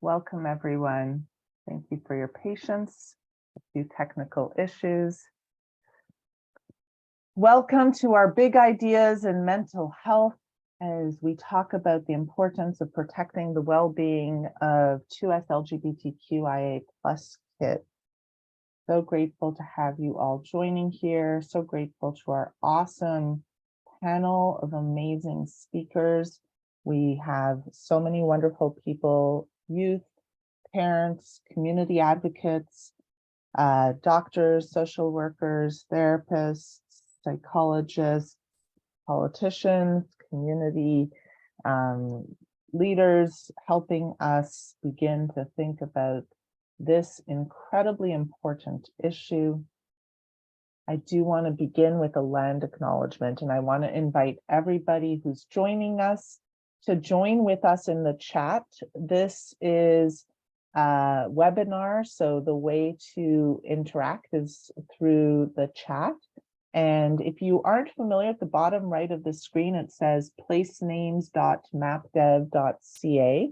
Welcome, everyone. Thank you for your patience. A few technical issues. Welcome to our big ideas in mental health as we talk about the importance of protecting the well-being of 2SLGBTQIA+ kids. So grateful to have you all joining here. So grateful to our awesome panel of amazing speakers. We have so many wonderful people, youth, parents, community advocates, doctors, social workers, therapists, psychologists, politicians, community leaders, helping us begin to think about this incredibly important issue. I do want to begin with a land acknowledgement, and I want to invite everybody who's joining us to join with us in the chat. This is a webinar, so the way to interact is through the chat. And if you aren't familiar, at the bottom right of the screen, it says placenames.mapdev.ca.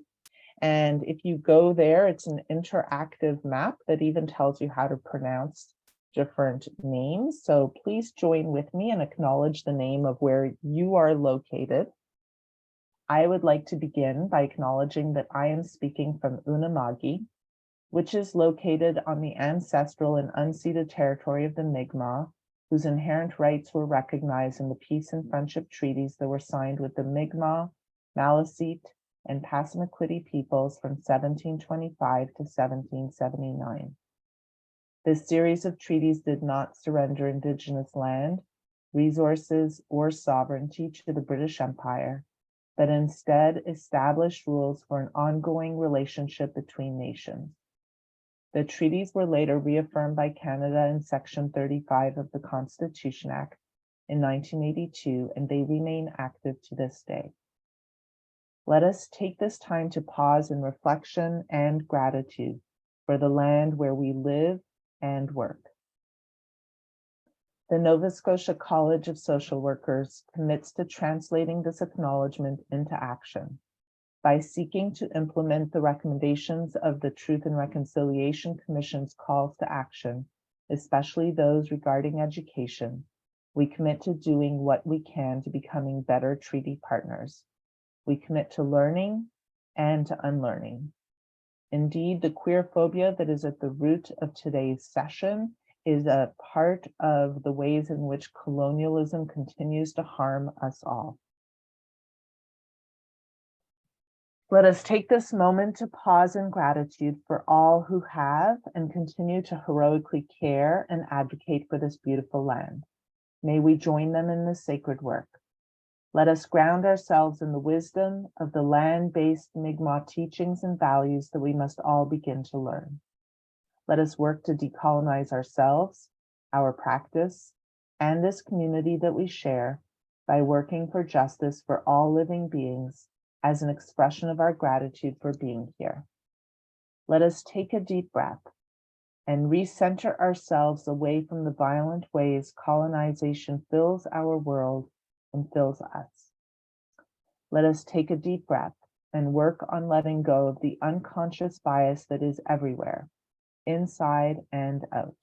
And if you go there, it's an interactive map that even tells you how to pronounce different names. So please join with me and acknowledge the name of where you are located. I would like to begin by acknowledging that I am speaking from Unama'ki, which is located on the ancestral and unceded territory of the Mi'kmaq, whose inherent rights were recognized in the peace and friendship treaties that were signed with the Mi'kmaq, Maliseet, and Passamaquoddy peoples from 1725 to 1779. This series of treaties did not surrender Indigenous land, resources, or sovereignty to the British Empire, but instead established rules for an ongoing relationship between nations. The treaties were later reaffirmed by Canada in Section 35 of the Constitution Act in 1982, and they remain active to this day. Let us take this time to pause in reflection and gratitude for the land where we live and work. The Nova Scotia College of Social Workers commits to translating this acknowledgement into action by seeking to implement the recommendations of the Truth and Reconciliation Commission's calls to action, especially those regarding education. We commit to doing what we can to becoming better treaty partners. We commit to learning and to unlearning. Indeed, the queer phobia that is at the root of today's session is a part of the ways in which colonialism continues to harm us all. Let us take this moment to pause in gratitude for all who have and continue to heroically care and advocate for this beautiful land. May we join them in this sacred work. Let us ground ourselves in the wisdom of the land-based Mi'kmaq teachings and values that we must all begin to learn. Let us work to decolonize ourselves, our practice, and this community that we share by working for justice for all living beings as an expression of our gratitude for being here. Let us take a deep breath and recenter ourselves away from the violent ways colonization fills our world and fills us. Let us take a deep breath and work on letting go of the unconscious bias that is everywhere, inside and out.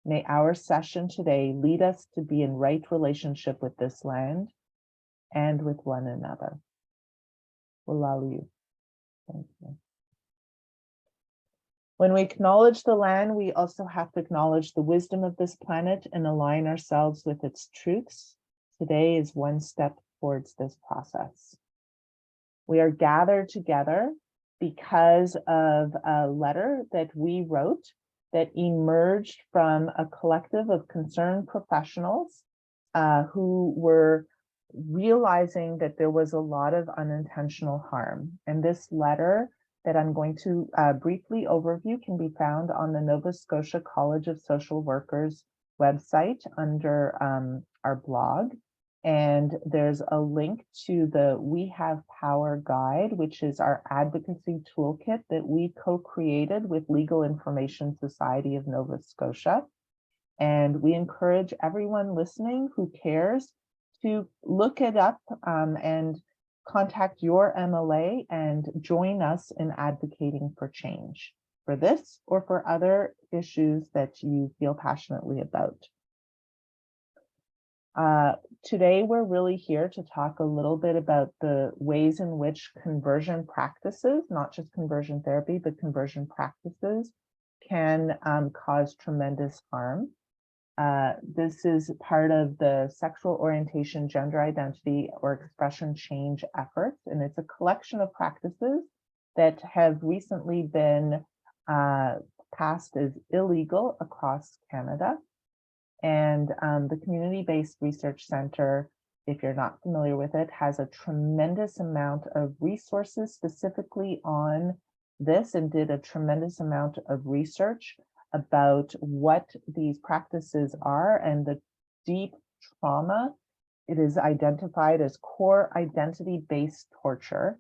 May our session today lead us to be in right relationship with this land and with one another. Walalu. Thank you. When we acknowledge the land, we also have to acknowledge the wisdom of this planet and align ourselves with its truths. Today is one step towards this process. We are gathered together because of a letter that we wrote that emerged from a collective of concerned professionals who were realizing that there was a lot of unintentional harm. And this letter that I'm going to briefly overview can be found on the Nova Scotia College of Social Workers website under our blog. And there's a link to the We Have Power guide, which is our advocacy toolkit that we co-created with Legal Information Society of Nova Scotia. And we encourage everyone listening who cares to look it up and contact your MLA and join us in advocating for change for this or for other issues that you feel passionately about. Today, we're really here to talk a little bit about the ways in which conversion practices, not just conversion therapy, but conversion practices can cause tremendous harm. This is part of the sexual orientation, gender identity, or expression change efforts, and it's a collection of practices that have recently been passed as illegal across Canada. And the Community-Based Research Center, if you're not familiar with it, has a tremendous amount of resources specifically on this and did a tremendous amount of research about what these practices are and the deep trauma. It is identified as core identity-based torture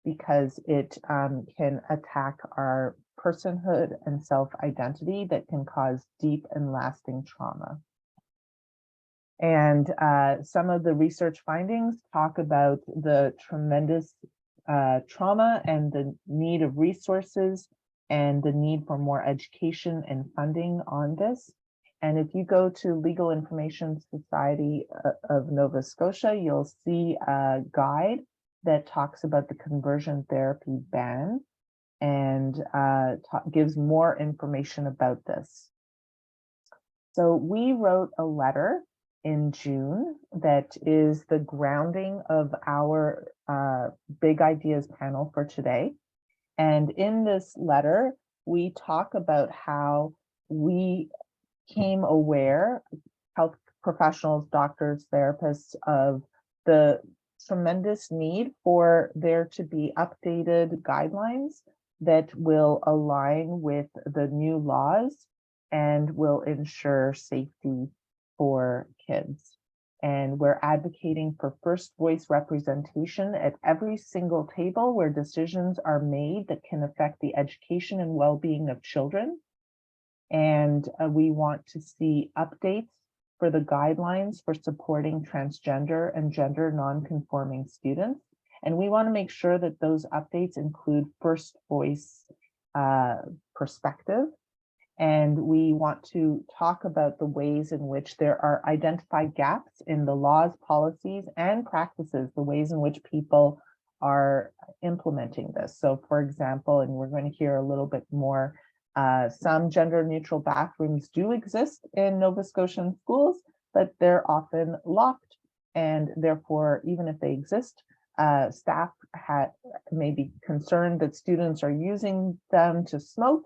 because it can attack our personhood and self-identity that can cause deep and lasting trauma. And some of the research findings talk about the tremendous trauma and the need of resources and the need for more education and funding on this. And if you go to Legal Information Society of Nova Scotia, you'll see a guide that talks about the conversion therapy ban and gives more information about this. So we wrote a letter in June that is the grounding of our Big Ideas panel for today. And in this letter, we talk about how we became aware, health professionals, doctors, therapists, of the tremendous need for there to be updated guidelines that will align with the new laws and will ensure safety for kids. And we're advocating for first voice representation at every single table where decisions are made that can affect the education and well-being of children. And we want to see updates for the guidelines for supporting transgender and gender non-conforming students. And we want to make sure that those updates include first voice perspective. And we want to talk about the ways in which there are identified gaps in the laws, policies, and practices, the ways in which people are implementing this. So for example, and we're going to hear a little bit more, some gender neutral bathrooms do exist in Nova Scotian schools, but they're often locked. And therefore, even if they exist, staff may be concerned that students are using them to smoke.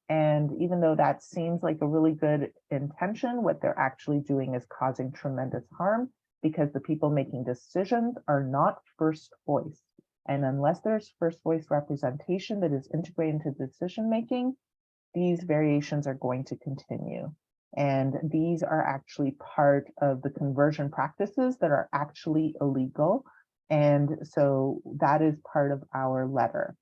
And even though that seems like a really good intention, what they're actually doing is causing tremendous harm because the people making decisions are not first voice. And unless there's first voice representation that is integrated into decision making, these variations are going to continue. And these are actually part of the conversion practices that are actually illegal. And so that is part of our letter.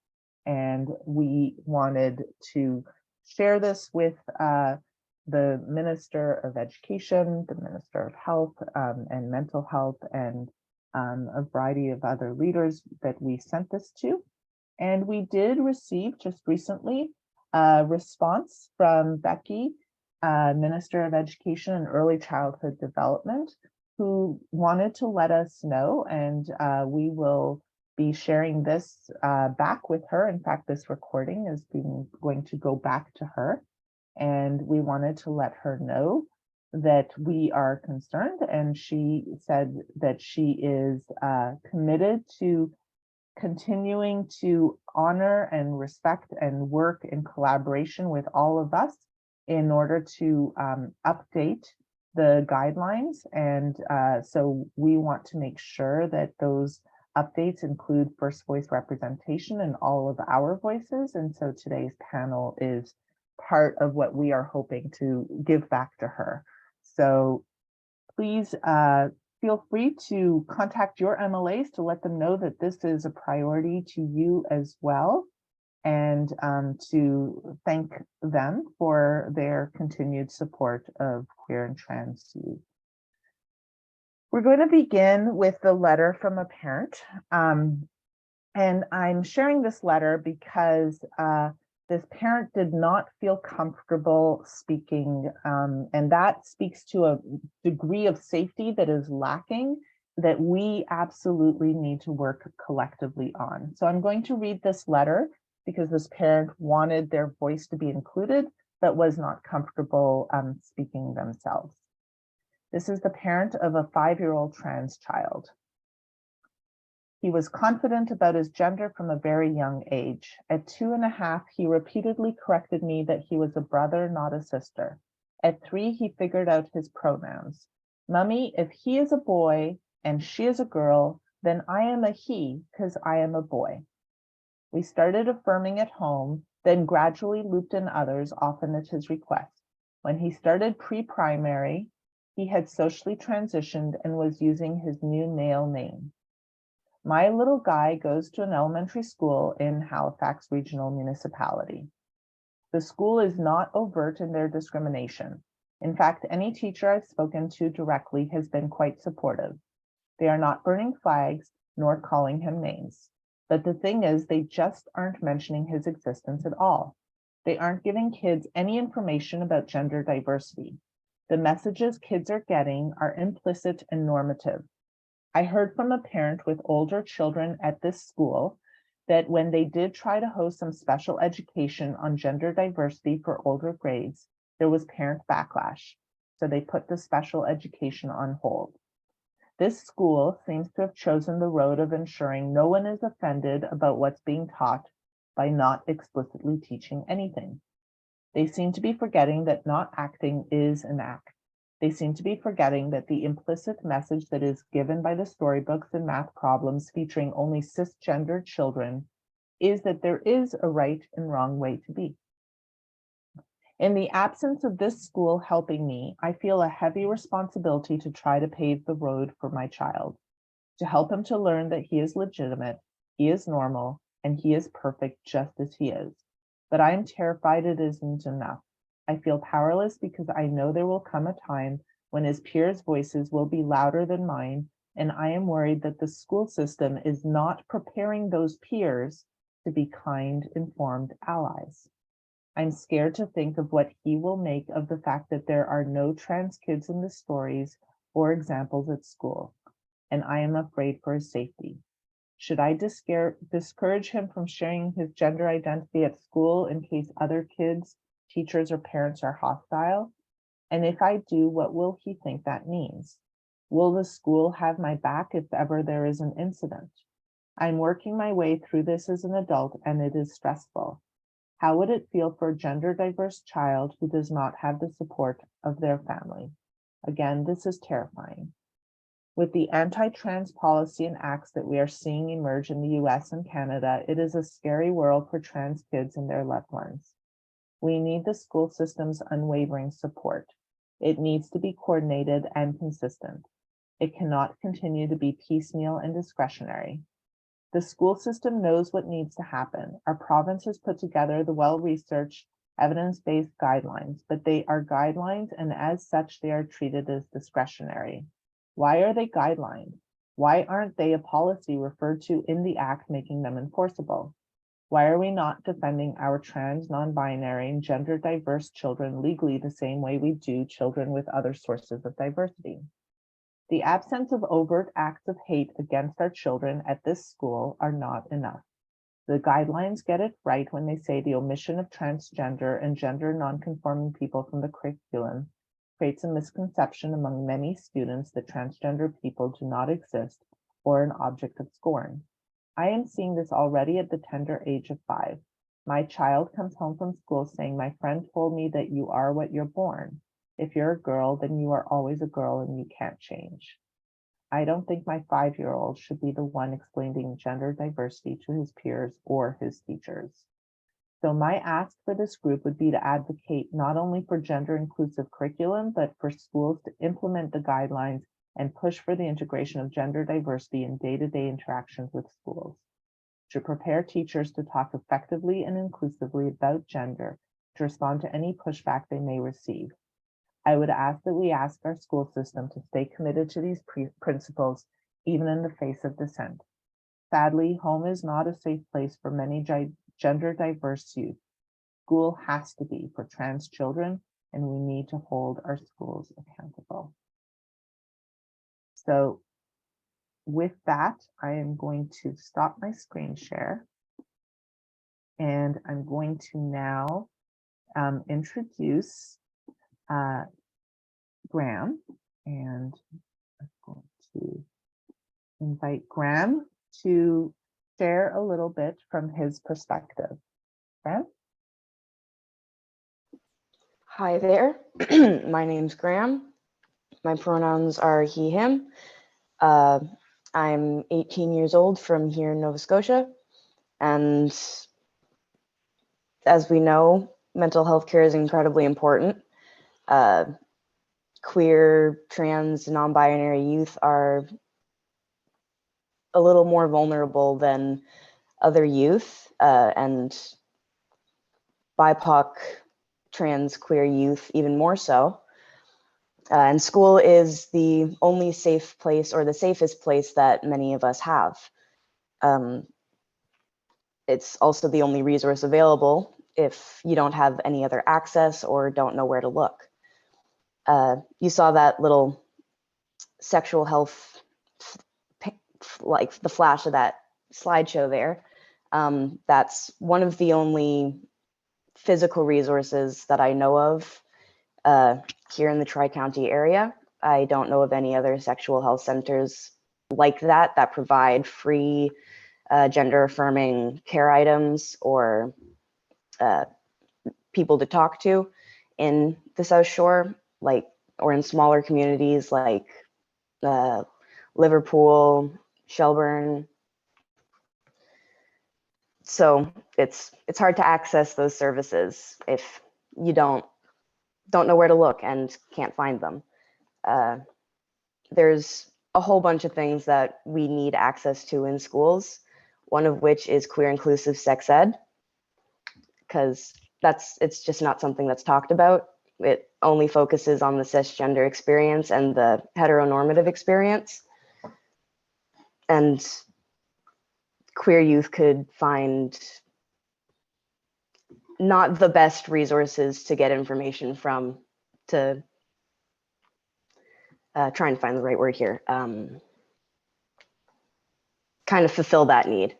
And we wanted to share this with the Minister of Education, the Minister of Health and Mental Health, and a variety of other leaders that we sent this to. And we did receive just recently a response from Becky, Minister of Education and Early Childhood Development, who wanted to let us know, and we will be sharing this back with her. In fact, this recording is going to go back to her. And we wanted to let her know that we are concerned. And she said that she is committed to continuing to honor and respect and work in collaboration with all of us in order to update the guidelines. And so we want to make sure that those updates include first voice representation in all of our voices. And so today's panel is part of what we are hoping to give back to her. So please feel free to contact your MLAs to let them know that this is a priority to you as well, and to thank them for their continued support of queer and trans youth. We're going to begin with the letter from a parent. And I'm sharing this letter because this parent did not feel comfortable speaking, and that speaks to a degree of safety that is lacking that we absolutely need to work collectively on. So I'm going to read this letter because this parent wanted their voice to be included, but was not comfortable speaking themselves. This is the parent of a 5-year-old trans child. He was confident about his gender from a very young age. At 2.5, he repeatedly corrected me that he was a brother, not a sister. At 3, he figured out his pronouns. Mummy, if he is a boy and she is a girl, then I am a he because I am a boy. We started affirming at home, then gradually looped in others, often at his request. When he started pre-primary, he had socially transitioned and was using his new male name. My little guy goes to an elementary school in Halifax Regional Municipality. The school is not overt in their discrimination. In fact, any teacher I've spoken to directly has been quite supportive. They are not burning flags nor calling him names. But the thing is, they just aren't mentioning his existence at all. They aren't giving kids any information about gender diversity. The messages kids are getting are implicit and normative. I heard from a parent with older children at this school that when they did try to host some special education on gender diversity for older grades, there was parent backlash. So they put the special education on hold. This school seems to have chosen the road of ensuring no one is offended about what's being taught by not explicitly teaching anything. They seem to be forgetting that not acting is an act. They seem to be forgetting that the implicit message that is given by the storybooks and math problems featuring only cisgendered children is that there is a right and wrong way to be. In the absence of this school helping me, I feel a heavy responsibility to try to pave the road for my child, to help him to learn that he is legitimate, he is normal, and he is perfect just as he is. But I am terrified it isn't enough. I feel powerless because I know there will come a time when his peers' voices will be louder than mine, and I am worried that the school system is not preparing those peers to be kind, informed allies. I'm scared to think of what he will make of the fact that there are no trans kids in the stories or examples at school, and I am afraid for his safety. Should I discourage him from sharing his gender identity at school in case other kids, teachers, or parents are hostile? And if I do, what will he think that means? Will the school have my back if ever there is an incident? I'm working my way through this as an adult, and it is stressful. How would it feel for a gender diverse child who does not have the support of their family? Again, this is terrifying. With the anti-trans policy and acts that we are seeing emerge in the US and Canada, it is a scary world for trans kids and their loved ones. We need the school system's unwavering support. It needs to be coordinated and consistent. It cannot continue to be piecemeal and discretionary. The school system knows what needs to happen. Our province has put together the well-researched, evidence-based guidelines, but they are guidelines, and as such, they are treated as discretionary. Why are they guidelines? Why aren't they a policy referred to in the act making them enforceable? Why are we not defending our trans, non-binary, and gender diverse children legally the same way we do children with other sources of diversity? The absence of overt acts of hate against our children at this school are not enough. The guidelines get it right when they say the omission of transgender and gender nonconforming people from the curriculum creates a misconception among many students that transgender people do not exist or an object of scorn. I am seeing this already at the tender age of 5. My child comes home from school saying, "My friend told me that you are what you're born. If you're a girl, then you are always a girl and you can't change." I don't think my 5-year-old should be the one explaining gender diversity to his peers or his teachers. So my ask for this group would be to advocate not only for gender inclusive curriculum, but for schools to implement the guidelines and push for the integration of gender diversity in day-to-day interactions with schools, to prepare teachers to talk effectively and inclusively about gender, to respond to any pushback they may receive. I would ask that we ask our school system to stay committed to these principles, even in the face of dissent. Sadly, home is not a safe place for many gender diverse youth. School has to be for trans children, and we need to hold our schools accountable. So with that, I am going to stop my screen share, and I'm going to now introduce Graham, and I'm going to invite Graham to share a little bit from his perspective. Graham? Hi there, my name's Graham. My pronouns are he, him. I'm 18 years old from here in Nova Scotia. And as we know, mental health care is incredibly important. Queer, trans, non-binary youth are a little more vulnerable than other youth, and BIPOC, trans, queer youth even more so. And school is the only safe place, or the safest place, that many of us have. It's also the only resource available if you don't have any other access or don't know where to look. You saw that little sexual health, like the flash of that slideshow there. That's one of the only physical resources that I know of here in the Tri-County area. I don't know of any other sexual health centers like that provide free gender affirming care items or people to talk to in the South Shore, or in smaller communities like Liverpool, Shelburne. So it's hard to access those services if you don't know where to look and can't find them. There's a whole bunch of things that we need access to in schools, one of which is queer inclusive sex ed, because it's just not something that's talked about. It only focuses on the cisgender experience and the heteronormative experience. And queer youth could find not the best resources to get information from, to trying to find the right word here, kind of fulfill that need.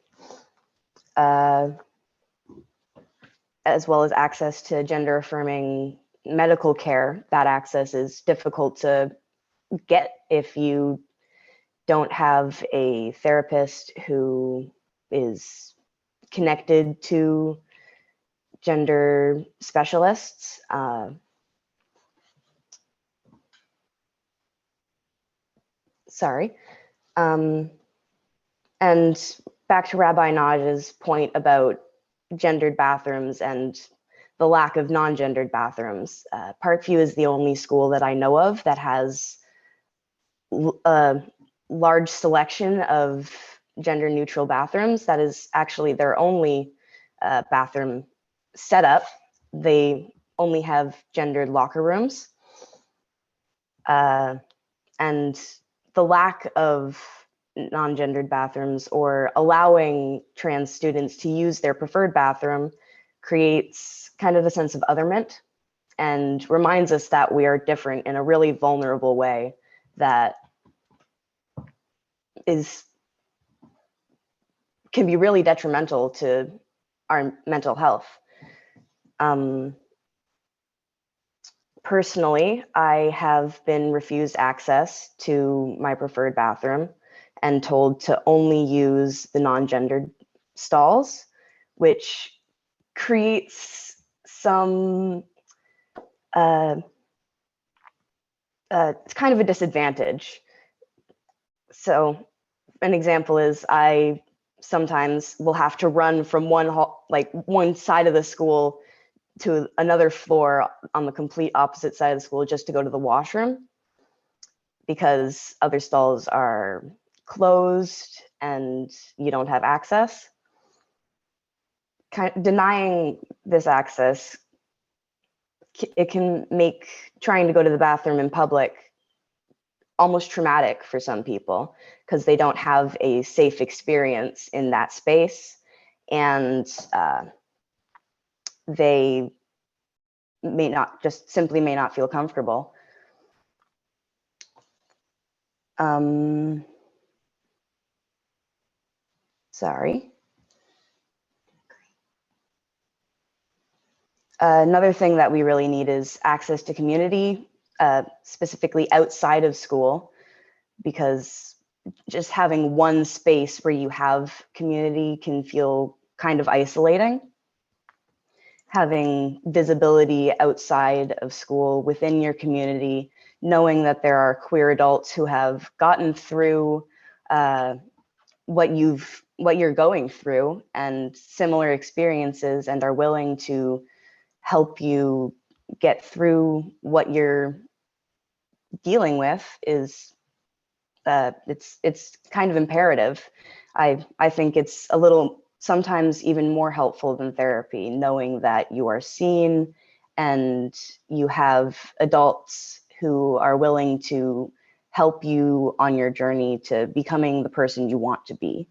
As well as access to gender affirming medical care. That access is difficult to get if you don't have a therapist who is connected to gender specialists. And back to Rabbi Naj's point about gendered bathrooms and the lack of non-gendered bathrooms. Parkview is the only school that I know of that has a large selection of gender neutral bathrooms. That is actually their only bathroom setup. They only have gendered locker rooms. And the lack of non-gendered bathrooms or allowing trans students to use their preferred bathroom creates kind of a sense of otherment and reminds us that we are different in a really vulnerable way that can be really detrimental to our mental health. Personally, I have been refused access to my preferred bathroom and told to only use the non-gendered stalls, which creates some it's kind of a disadvantage. So an example is I sometimes will have to run from one side of the school to another floor on the complete opposite side of the school just to go to the washroom because other stalls are closed and you don't have access. Denying this access it can make trying to go to the bathroom in public almost traumatic for some people because they don't have a safe experience in that space, and they simply may not feel comfortable. Sorry. Another thing that we really need is access to community, specifically outside of school, because just having one space where you have community can feel kind of isolating. Having visibility outside of school within your community, knowing that there are queer adults who have gotten through what you're going through and similar experiences and are willing to help you get through what you're dealing with is it's kind of imperative. I think it's a little sometimes even more helpful than therapy, knowing that you are seen and you have adults who are willing to help you on your journey to becoming the person you want to be.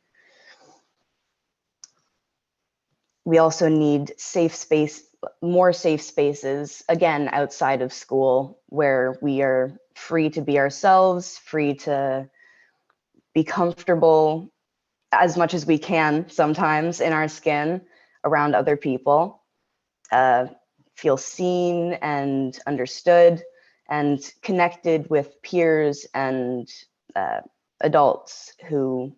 We also need more safe spaces, again, outside of school, where we are free to be ourselves, free to be comfortable as much as we can sometimes in our skin around other people, feel seen and understood and connected with peers and adults who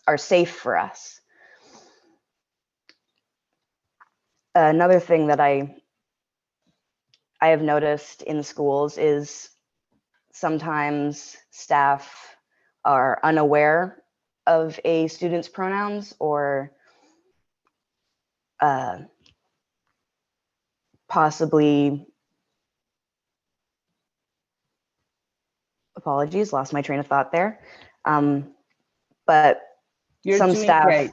are safe for us. Another thing that I have noticed in schools is sometimes staff are unaware of a student's pronouns or possibly, apologies, lost my train of thought there. But You're some doing staff, great.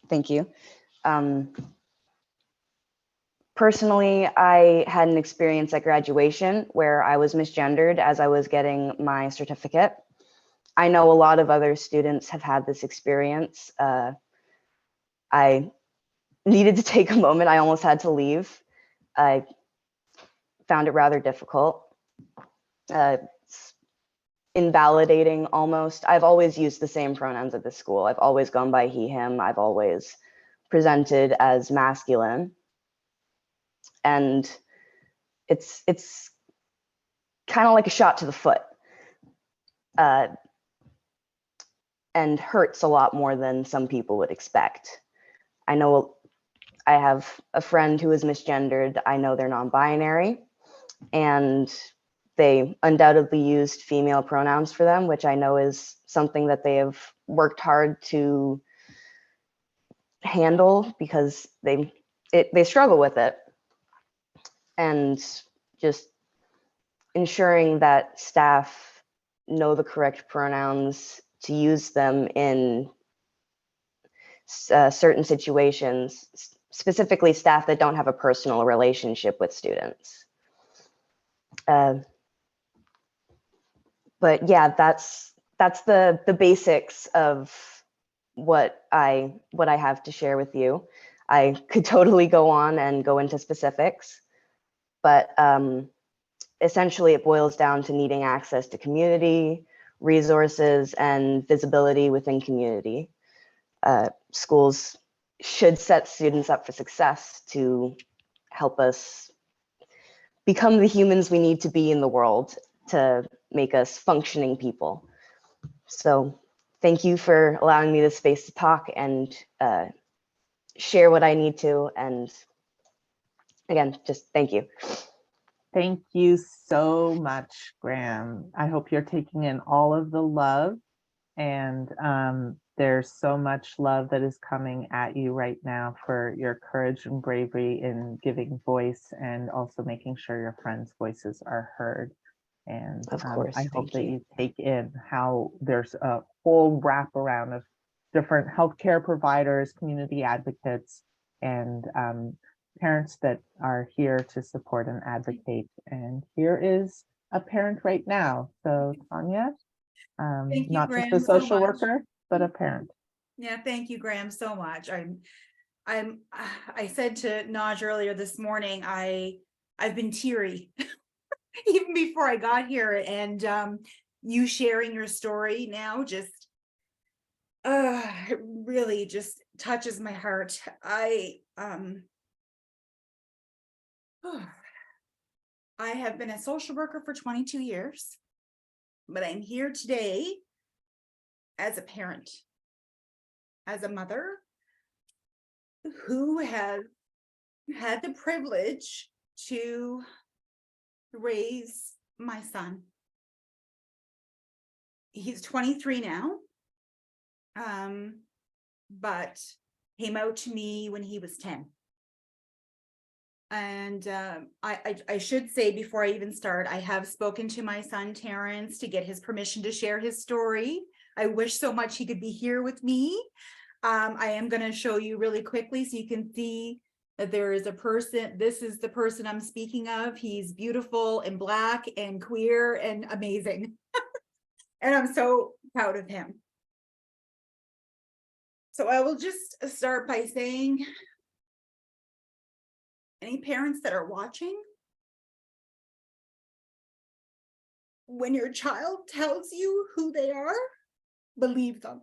Thank you. Personally, I had an experience at graduation where I was misgendered as I was getting my certificate. I know a lot of other students have had this experience. I needed to take a moment. I almost had to leave. I found it rather difficult. Invalidating almost. I've always used the same pronouns at this school. I've always gone by he, him. I've always presented as masculine. And it's kind of like a shot to the foot. And hurts a lot more than some people would expect. I know I have a friend who is misgendered. I know they're non-binary, and they undoubtedly used female pronouns for them, which I know is something that they have worked hard to handle because they struggle with it. And just ensuring that staff know the correct pronouns to use them in certain situations, specifically staff that don't have a personal relationship with students. But yeah, that's the basics of what I have to share with you. I could totally go on and go into specifics, but essentially it boils down to needing access to community, resources, and visibility within community. Schools should set students up for success to help us become the humans we need to be in the world to make us functioning people. So thank you for allowing me the space to talk and share what I need to. And again, just thank you. Thank you so much, Graham. I hope you're taking in all of the love, and there's so much love that is coming at you right now for your courage and bravery in giving voice and also making sure your friends' voices are heard. And of course, I hope that you take in how there's a whole wraparound of different healthcare providers, community advocates, and parents that are here to support and advocate. And here is a parent right now. So Tanya, Thank you, not just a Graham, so social much. worker, but a parent. Yeah, thank you, Graham, so much. I said to Naj earlier this morning, I've been teary even before I got here, and you sharing your story now just it really just touches my heart. I have been a social worker for 22 years, but I'm here today as a parent, as a mother who has had the privilege to raise my son. He's 23 now, but came out to me when he was 10. And I should say before I even start, I have spoken to my son Terrence to get his permission to share his story. I wish so much he could be here with me. I am going to show you really quickly so you can see that there is a person. This is the person I'm speaking of. He's beautiful and Black and queer and amazing. And I'm so proud of him. So I will just start by saying, any parents that are watching, when your child tells you who they are, believe them.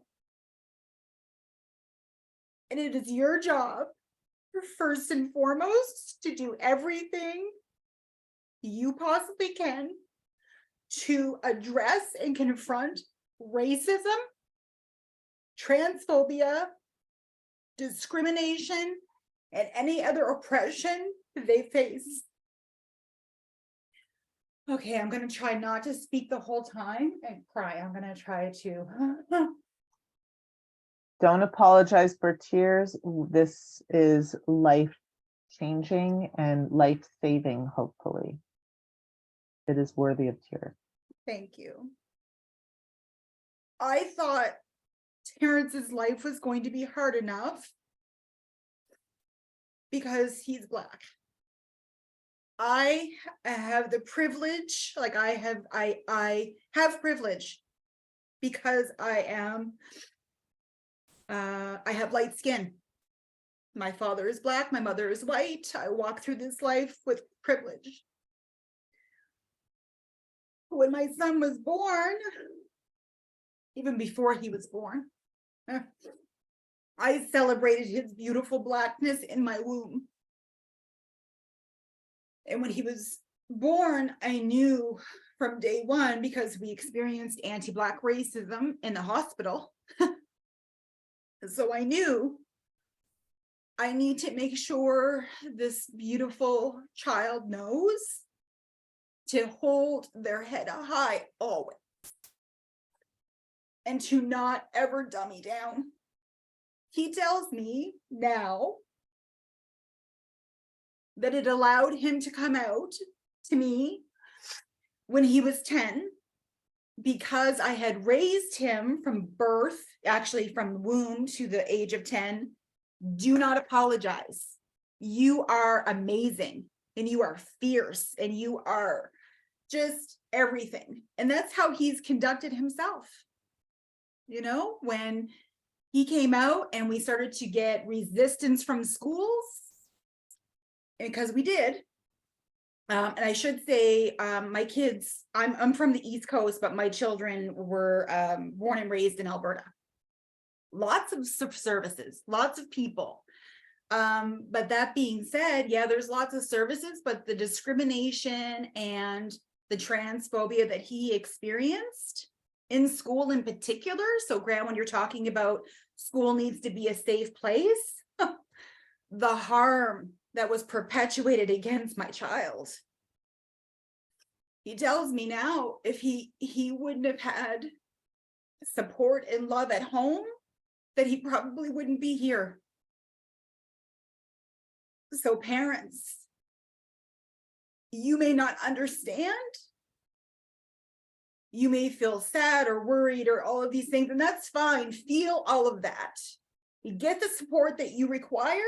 And it is your job, first and foremost, to do everything you possibly can to address and confront racism, transphobia, discrimination, and any other oppression they face. Okay, I'm going to try not to speak the whole time and cry. I'm going to try to. Don't apologize for tears. This is life-changing and life-saving, hopefully. It is worthy of tears. Thank you. I thought Terrence's life was going to be hard enough because he's Black. I have the privilege, like I have privilege because I have light skin. My father is Black, my mother is white. I walk through this life with privilege. When my son was born, even before he was born, I celebrated his beautiful Blackness in my womb. And when he was born, I knew from day one, because we experienced anti-Black racism in the hospital. So I knew I need to make sure this beautiful child knows to hold their head high always and to not ever dummy down. He tells me now that it allowed him to come out to me when he was 10 because I had raised him from birth, actually from the womb to the age of 10. Do not apologize. You are amazing and you are fierce and you are just everything. And that's how he's conducted himself. You know, when he came out and we started to get resistance from schools, because we did. And I should say, my kids, I'm from the East Coast, but my children were born and raised in Alberta. Lots of services, lots of people. But that being said, yeah, there's lots of services, but the discrimination and the transphobia that he experienced in school in particular. So Graham, when you're talking about school needs to be a safe place, the harm that was perpetuated against my child. He tells me now, if he wouldn't have had support and love at home, that he probably wouldn't be here. So parents, you may not understand. You may feel sad or worried or all of these things, and that's fine. Feel all of that. You get the support that you require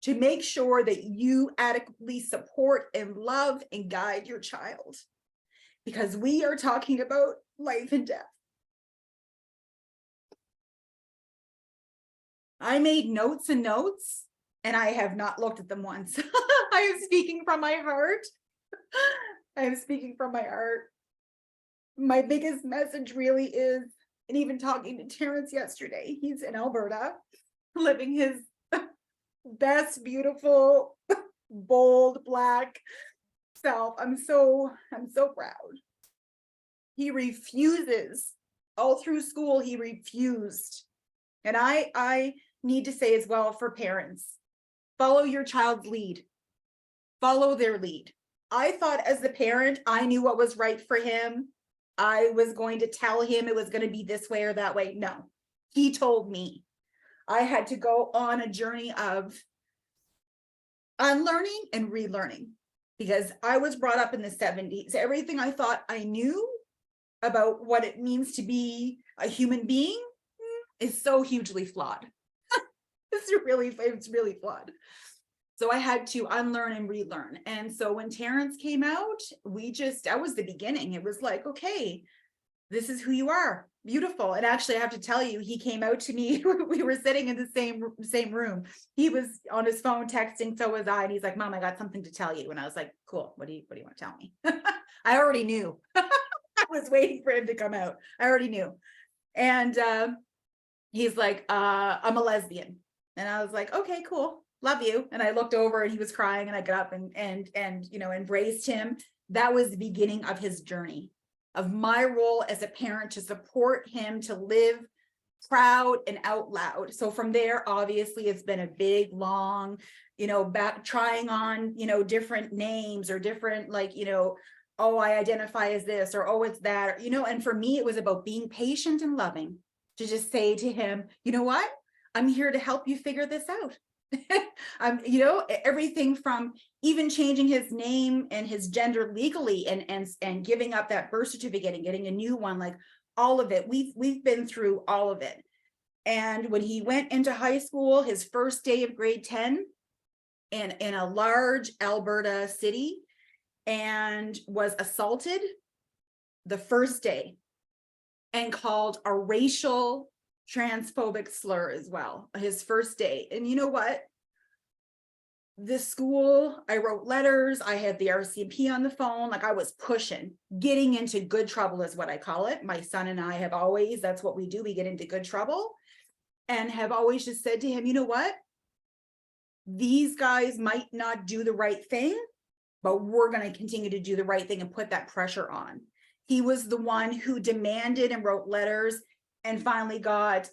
to make sure that you adequately support and love and guide your child, because we are talking about life and death. I made notes and notes, and I have not looked at them once. I am speaking from my heart. I am speaking from my heart. My biggest message really is, and even talking to Terrence yesterday, he's in Alberta, living his best, beautiful, bold, Black self. I'm so proud. He refuses, all through school, he refused. And I need to say as well for parents, follow your child's lead. Follow their lead. I thought as the parent, I knew what was right for him. I was going to tell him it was going to be this way or that way. No, he told me. I had to go on a journey of unlearning and relearning, because I was brought up in the 70s. Everything I thought I knew about what it means to be a human being is so hugely flawed. It's really flawed. So I had to unlearn and relearn. And so when Terrence came out, that was the beginning. It was like, okay, this is who you are. Beautiful. And actually, I have to tell you, he came out to me. We were sitting in the same room. He was on his phone texting, so was I. And he's like, Mom, I got something to tell you. And I was like, cool. What do you want to tell me? I already knew. I was waiting for him to come out. I already knew. And he's like, I'm a lesbian. And I was like, okay, cool. Love you. And I looked over and he was crying, and I got up and embraced him. That was the beginning of his journey, of my role as a parent to support him to live proud and out loud. So from there, obviously, it's been a big, long, back trying on, different names or different, oh, I identify as this, or oh, it's that, and for me, it was about being patient and loving, to just say to him, you know what? I'm here to help you figure this out. Everything from even changing his name and his gender legally and giving up that birth certificate and getting a new one, like all of it. We've been through all of it. And when he went into high school, his first day of grade 10 in a large Alberta city, and was assaulted the first day and called a racial transphobic slur as well, his first day. And you know what? This school, I wrote letters, I had the RCMP on the phone, I was pushing, getting into good trouble is what I call it. My son and I have always, that's what we do, we get into good trouble, and have always just said to him, you know what? These guys might not do the right thing, but we're going to continue to do the right thing and put that pressure on. He was the one who demanded and wrote letters and finally got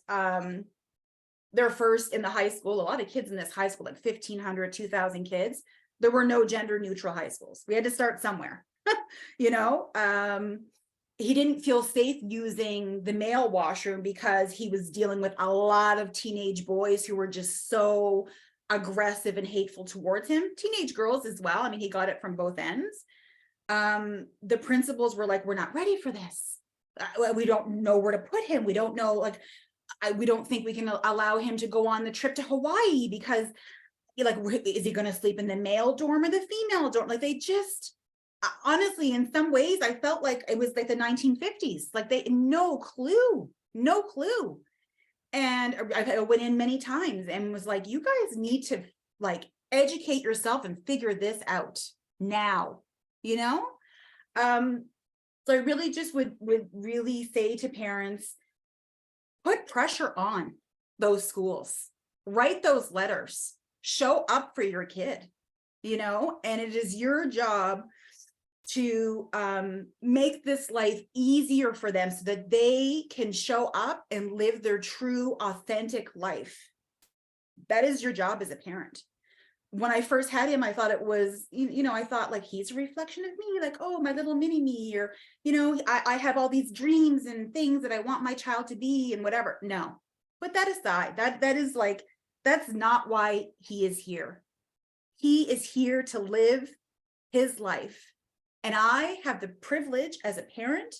their first in the high school. A lot of kids in this high school, like 1,500, 2,000 kids. There were no gender neutral high schools. We had to start somewhere. He didn't feel safe using the male washroom because he was dealing with a lot of teenage boys who were just so aggressive and hateful towards him. Teenage girls as well. I mean, he got it from both ends. The principals were like, we're not ready for this. We don't know where to put him. We don't know, we don't think we can allow him to go on the trip to Hawaii because, is he going to sleep in the male dorm or the female dorm? They just, honestly, in some ways, I felt like it was like the 1950s. They no clue. And I went in many times and was like, you guys need to educate yourself and figure this out now, So I really just would really say to parents, put pressure on those schools, write those letters, show up for your kid, and it is your job to make this life easier for them so that they can show up and live their true, authentic life. That is your job as a parent. When I first had him, I thought it was, I thought he's a reflection of me, oh, my little mini me, or, I have all these dreams and things that I want my child to be and whatever. No, put that aside. That is that's not why he is here. He is here to live his life. And I have the privilege as a parent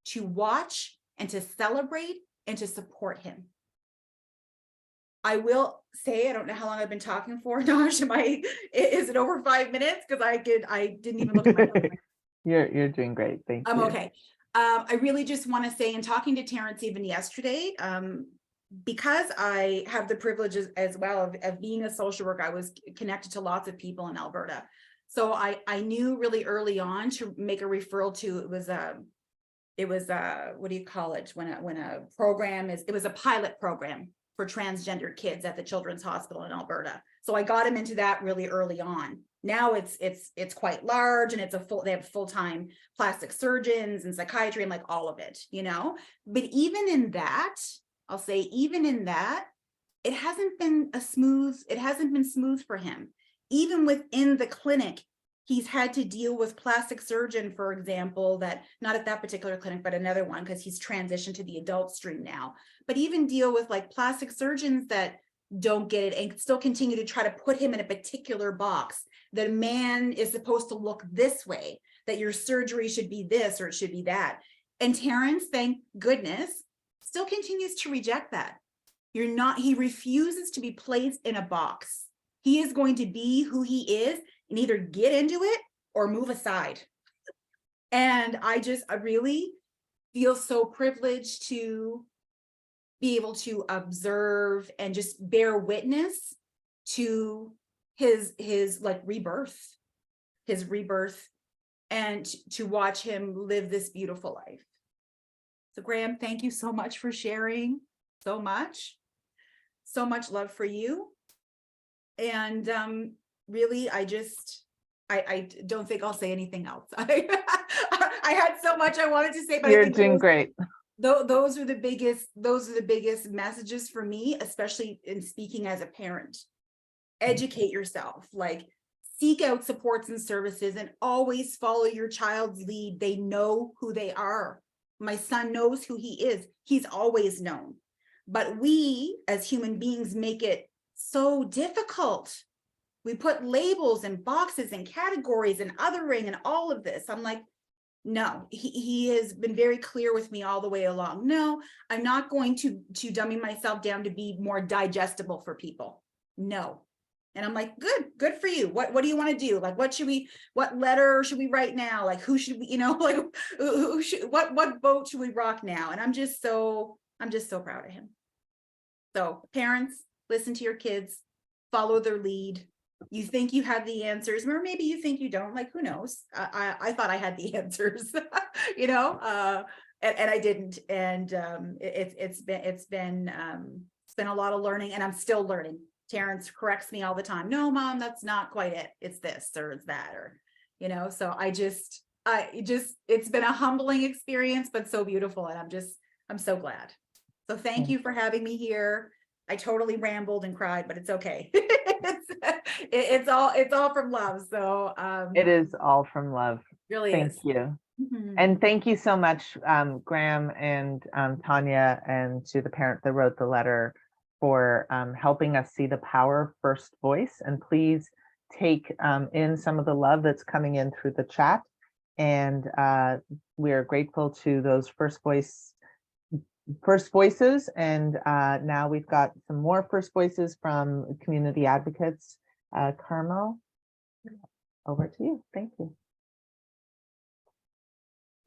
to watch and to celebrate and to support him. I will say, I don't know how long I've been talking for, Josh. Is it over 5 minutes? Because I didn't even look at my notes. You're doing great. Thank I'm you. okay. I really just want to say, in talking to Terrence even yesterday, because I have the privileges as well of being a social worker, I was connected to lots of people in Alberta. So I knew really early on to make a referral to, it was what do you call it, when a program is, it was a pilot program for transgender kids at the Children's Hospital in Alberta. So I got him into that really early on. Now it's quite large, and they have full-time plastic surgeons and psychiatry and like all of it, you know. But even in that, I'll say, even in that, it hasn't been smooth for him. Even within the clinic, he's had to deal with plastic surgeon, for example, that not at that particular clinic, but another one, because he's transitioned to the adult stream now, but even deal with like plastic surgeons that don't get it and still continue to try to put him in a particular box. That a man is supposed to look this way, that your surgery should be this or it should be that. And Terrence, thank goodness, still continues to reject that. He refuses to be placed in a box. He is going to be who he is and either get into it or move aside. And I really feel so privileged to be able to observe and just bear witness to his like rebirth, and to watch him live this beautiful life. So Graham, thank you so much for sharing so much love for you. And really, I don't think I'll say anything else. I had so much I wanted to say, but you're I think doing great. Those are the biggest messages for me, especially in speaking as a parent. Educate yourself, like seek out supports and services, and always follow your child's lead. They know who they are. My son knows who he is. He's always known. But we as human beings make it so difficult. We put labels and boxes and categories and othering and all of this. I'm like, no, he has been very clear with me all the way along. No, I'm not going to dummy myself down to be more digestible for people. No. And I'm like, good for you. What do you want to do? Like, what letter should we write now? Like, who should we, you know, like what boat should we rock now? And I'm just so proud of him. So parents, listen to your kids, follow their lead. You think you have the answers, or maybe you think you don't, like, who knows? I thought I had the answers, you know, and I didn't. And it's been a lot of learning, and I'm still learning. Terrence corrects me all the time. No, Mom, that's not quite it. It's this or it's that, or, you know, so it's been a humbling experience, but so beautiful. And I'm so glad. So thank you for having me here. I totally rambled and cried, but it's okay. it's all from love. So it is all from love. Really thank is. you. Mm-hmm. And thank you so much, Graham and Tanya, and to the parent that wrote the letter, for helping us see the power of first voice. And please take in some of the love that's coming in through the chat. And we are grateful to those first voices. And now we've got some more first voices from community advocates. Carmel, over to you. Thank you.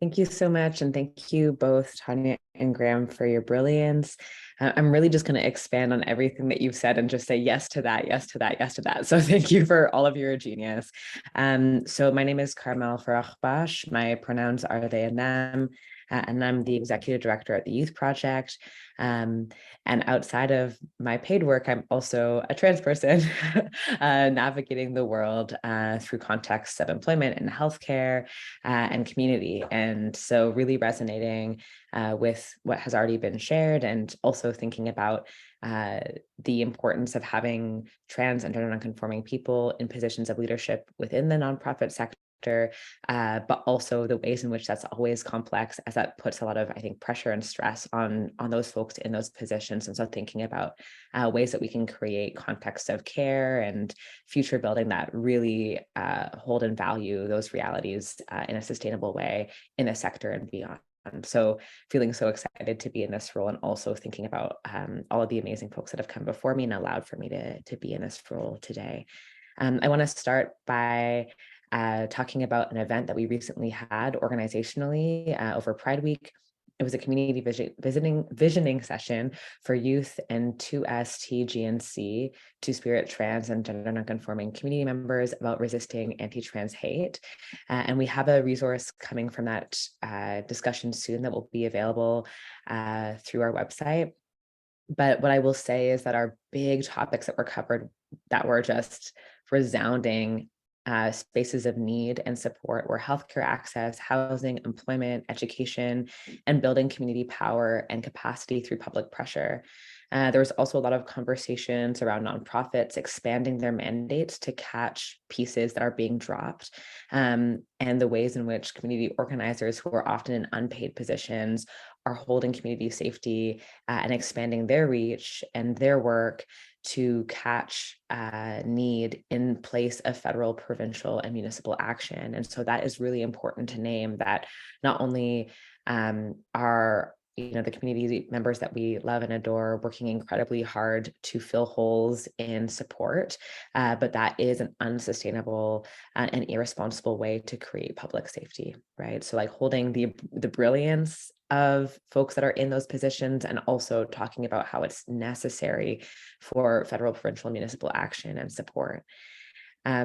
Thank you so much. And thank you both, Tanya and Graham, for your brilliance. I'm really just going to expand on everything that you've said and just say yes to that, yes to that, yes to that. So thank you for all of your genius. So my name is Carmel Farachbash. My pronouns are they and them. And I'm the executive director at the Youth Project. And outside of my paid work, I'm also a trans person navigating the world through contexts of employment and healthcare and community. And so really resonating with what has already been shared, and also thinking about the importance of having trans and gender nonconforming people in positions of leadership within the nonprofit sector. But also the ways in which that's always complex, as that puts a lot of, I think, pressure and stress on those folks in those positions. And so thinking about ways that we can create contexts of care and future building that really hold and value those realities in a sustainable way in the sector and beyond. So feeling so excited to be in this role, and also thinking about all of the amazing folks that have come before me and allowed for me to be in this role today. I want to start by talking about an event that we recently had organizationally over Pride Week. It was a community visioning session for youth and 2STGNC, Two-Spirit, Trans, and Gender Nonconforming community members about resisting anti-trans hate. And we have a resource coming from that discussion soon that will be available through our website. But what I will say is that our big topics that were covered that were just resounding spaces of need and support were healthcare access, housing, employment, education, and building community power and capacity through public pressure. There was also a lot of conversations around nonprofits expanding their mandates to catch pieces that are being dropped, and the ways in which community organizers who are often in unpaid positions are holding community safety and expanding their reach and their work to catch need in place of federal, provincial, and municipal action. And so that is really important to name, that not only are the community members that we love and adore working incredibly hard to fill holes in support, but that is an unsustainable and irresponsible way to create public safety, right? So like holding the brilliance of folks that are in those positions, and also talking about how it's necessary for federal, provincial, municipal action and support. I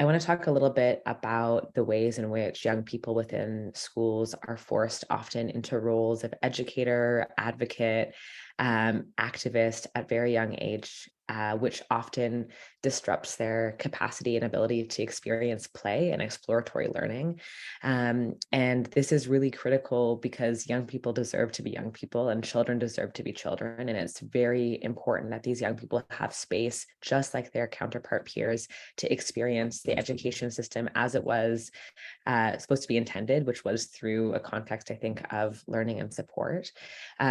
want to talk a little bit about the ways in which young people within schools are forced often into roles of educator, advocate, activist at very young age, which often disrupts their capacity and ability to experience play and exploratory learning. And this is really critical because young people deserve to be young people and children deserve to be children. And it's very important that these young people have space, just like their counterpart peers, to experience the education system as it was supposed to be intended, which was through a context, I think, of learning and support.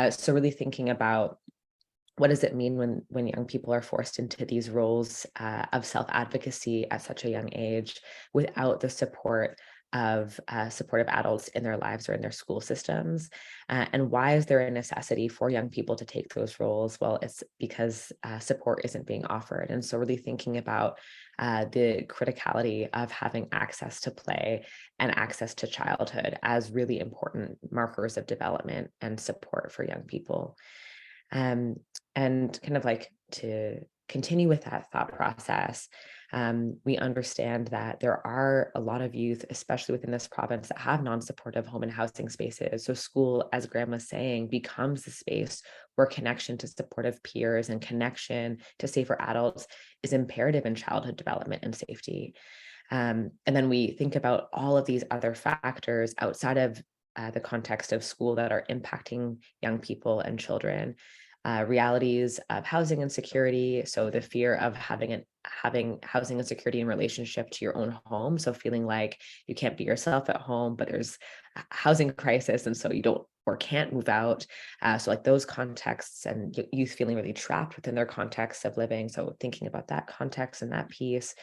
So really thinking about what does it mean when young people are forced into these roles of self-advocacy at such a young age without the support of supportive adults in their lives or in their school systems? And why is there a necessity for young people to take those roles? Well, it's because support isn't being offered. And so really thinking about the criticality of having access to play and access to childhood as really important markers of development and support for young people. And kind of like to continue with that thought process, we understand that there are a lot of youth, especially within this province, that have non-supportive home and housing spaces. So school, as Graham was saying, becomes the space where connection to supportive peers and connection to safer adults is imperative in childhood development and safety. And then we think about all of these other factors outside of the context of school that are impacting young people and children. Realities of housing insecurity. So the fear of having housing insecurity in relationship to your own home. So feeling like you can't be yourself at home, but there's a housing crisis, and so you don't or can't move out. So like those contexts, and youth feeling really trapped within their context of living. So thinking about that context and that piece.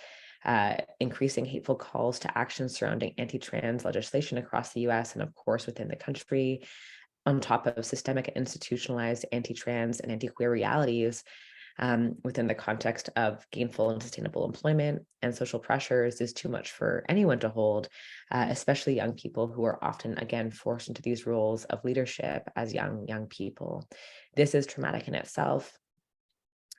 Increasing hateful calls to action surrounding anti-trans legislation across the US and of course within the country, on top of systemic and institutionalized anti-trans and anti-queer realities within the context of gainful and sustainable employment and social pressures, is too much for anyone to hold, especially young people who are often, again, forced into these roles of leadership as young people. This is traumatic in itself.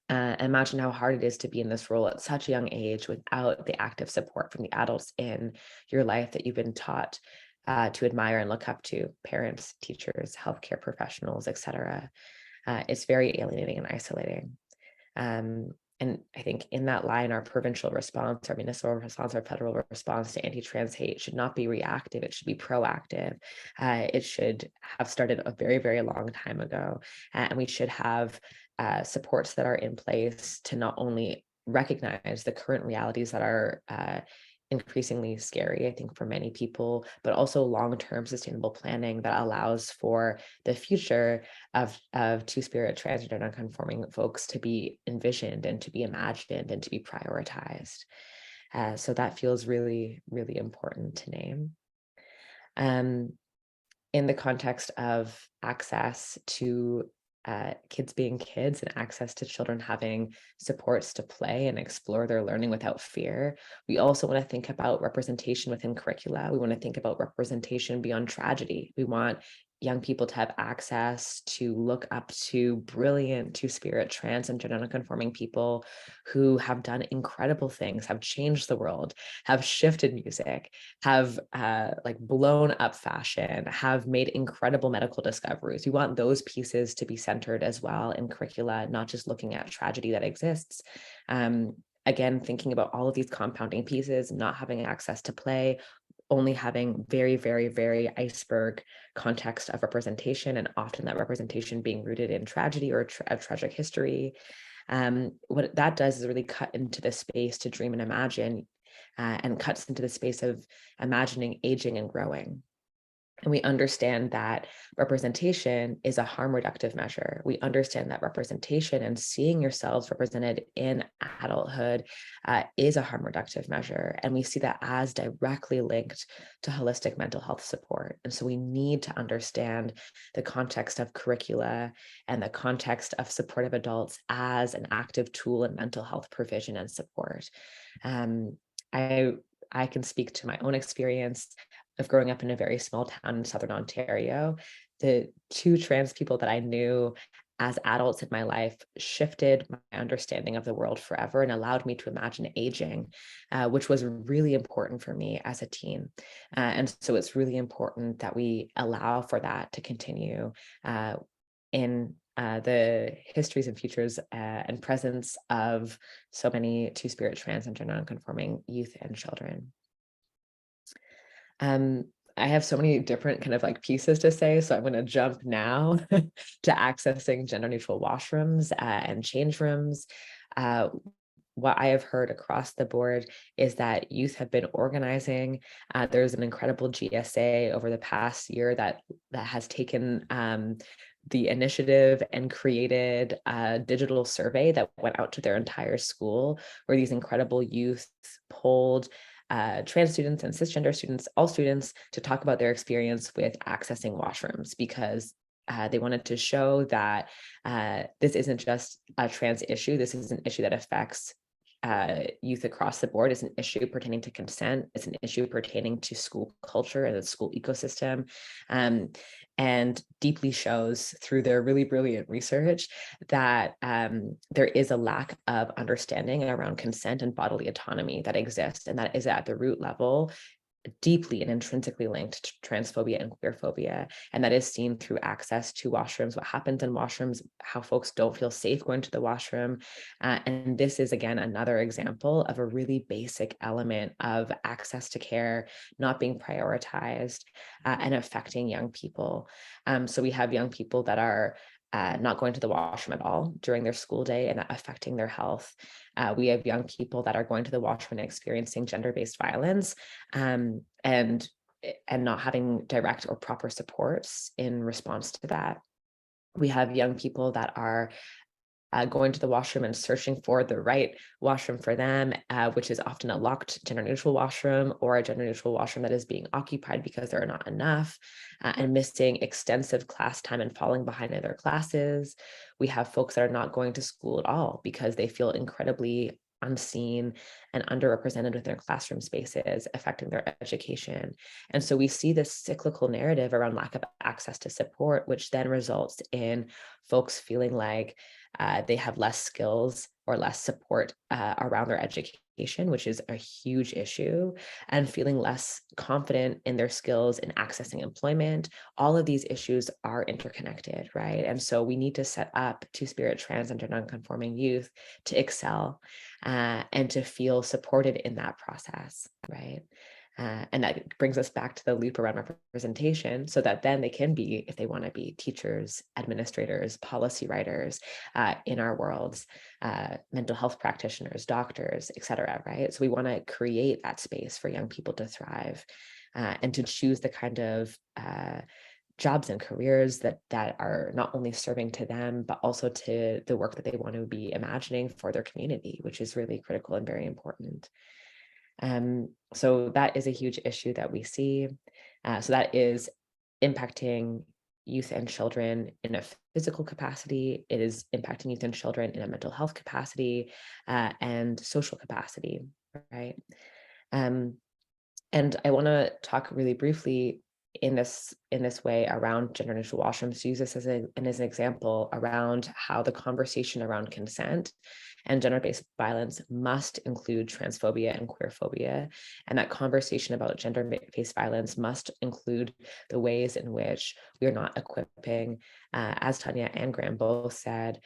Imagine how hard it is to be in this role at such a young age without the active support from the adults in your life that you've been taught to admire and look up to: parents, teachers, healthcare professionals, etc. It's very alienating and isolating. And I think in that line, our provincial response, our municipal response, our federal response to anti-trans hate should not be reactive. It should be proactive. It should have started a very, very long time ago. And we should have supports that are in place to not only recognize the current realities that are increasingly scary, I think, for many people, but also long-term sustainable planning that allows for the future of two-spirit, transgender, non-conforming folks to be envisioned and to be imagined and to be prioritized. So that feels really, really important to name. in the context of access to kids being kids and access to children having supports to play and explore their learning without fear. We also want to think about representation within curricula. We want to think about representation beyond tragedy. We want young people to have access to look up to brilliant two-spirit, trans and gender nonconforming people who have done incredible things, have changed the world, have shifted music, have like blown up fashion, have made incredible medical discoveries. We want those pieces to be centered as well in curricula, not just looking at tragedy that exists. Again, thinking about all of these compounding pieces, not having access to play, only having very, very, very iceberg context of representation, and often that representation being rooted in tragedy or a tragic history. What that does is really cut into the space to dream and imagine, and cuts into the space of imagining, aging, and growing. And we understand that representation is a harm reductive measure. We understand that representation and seeing yourselves represented in adulthood is a harm reductive measure. And we see that as directly linked to holistic mental health support. And so we need to understand the context of curricula and the context of supportive adults as an active tool in mental health provision and support. I can speak to my own experience of growing up in a very small town in Southern Ontario. The two trans people that I knew as adults in my life shifted my understanding of the world forever and allowed me to imagine aging, which was really important for me as a teen. And so it's really important that we allow for that to continue in the histories and futures and presence of so many two-spirit, trans, and gender nonconforming youth and children. I have so many different kind of like pieces to say, so I'm going to jump now to accessing gender neutral washrooms and change rooms. What I have heard across the board is that youth have been organizing. There's an incredible GSA over the past year that has taken the initiative and created a digital survey that went out to their entire school, where these incredible youth polled trans students and cisgender students, all students, to talk about their experience with accessing washrooms, because they wanted to show that this isn't just a trans issue. This is an issue that affects youth across the board. It's an issue pertaining to consent. It's an issue pertaining to school culture and the school ecosystem, and deeply shows through their really brilliant research that there is a lack of understanding around consent and bodily autonomy that exists, and that is at the root level deeply and intrinsically linked to transphobia and queerphobia. And that is seen through access to washrooms, what happens in washrooms, how folks don't feel safe going to the washroom. And this is, again, another example of a really basic element of access to care not being prioritized and affecting young people. So we have young people that are not going to the washroom at all during their school day and affecting their health. We have young people that are going to the washroom and experiencing gender-based violence and not having direct or proper supports in response to that. We have young people that are going to the washroom and searching for the right washroom for them, which is often a locked gender neutral washroom or a gender neutral washroom that is being occupied because there are not enough, and missing extensive class time and falling behind in their classes. We have folks that are not going to school at all because they feel incredibly unseen and underrepresented within their classroom spaces, affecting their education. And so we see this cyclical narrative around lack of access to support, which then results in folks feeling like they have less skills or less support around their education, which is a huge issue, and feeling less confident in their skills in accessing employment. All of these issues are interconnected, right? And so we need to set up two-spirit, trans, and gender nonconforming youth to excel and to feel supported in that process, right? And that brings us back to the loop around representation, so that then they can be, if they want to be, teachers, administrators, policy writers in our worlds, mental health practitioners, doctors, et cetera, right? So we want to create that space for young people to thrive and to choose the kind of jobs and careers that are not only serving to them, but also to the work that they want to be imagining for their community, which is really critical and very important. So that is a huge issue that we see. So that is impacting youth and children in a physical capacity. It is impacting youth and children in a mental health capacity and social capacity, right? And I want to talk really briefly in this way around gender neutral washrooms, to use this as an example around how the conversation around consent and gender-based violence must include transphobia and queerphobia. And that conversation about gender-based violence must include the ways in which we are not equipping, as Tanya and Graham both said,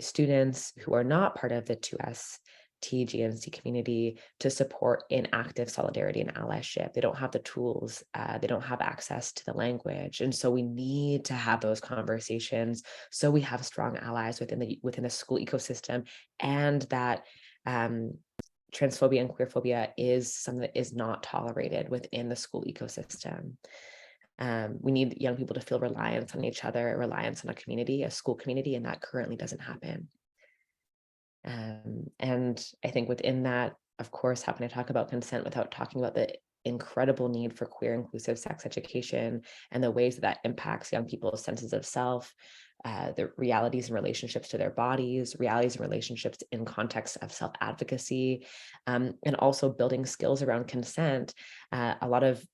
students who are not part of the 2SLGBTQIA community to support in active solidarity and allyship. They don't have the tools, they don't have access to the language. And so we need to have those conversations so we have strong allies within the school ecosystem, and that transphobia and queerphobia is something that is not tolerated within the school ecosystem. We need young people to feel reliance on each other, reliance on a community, a school community, and that currently doesn't happen. And I think within that, of course, how can I talk about consent without talking about the incredible need for queer inclusive sex education and the ways that impacts young people's senses of self, the realities and relationships to their bodies, realities and relationships in context of self-advocacy, and also building skills around consent. A lot of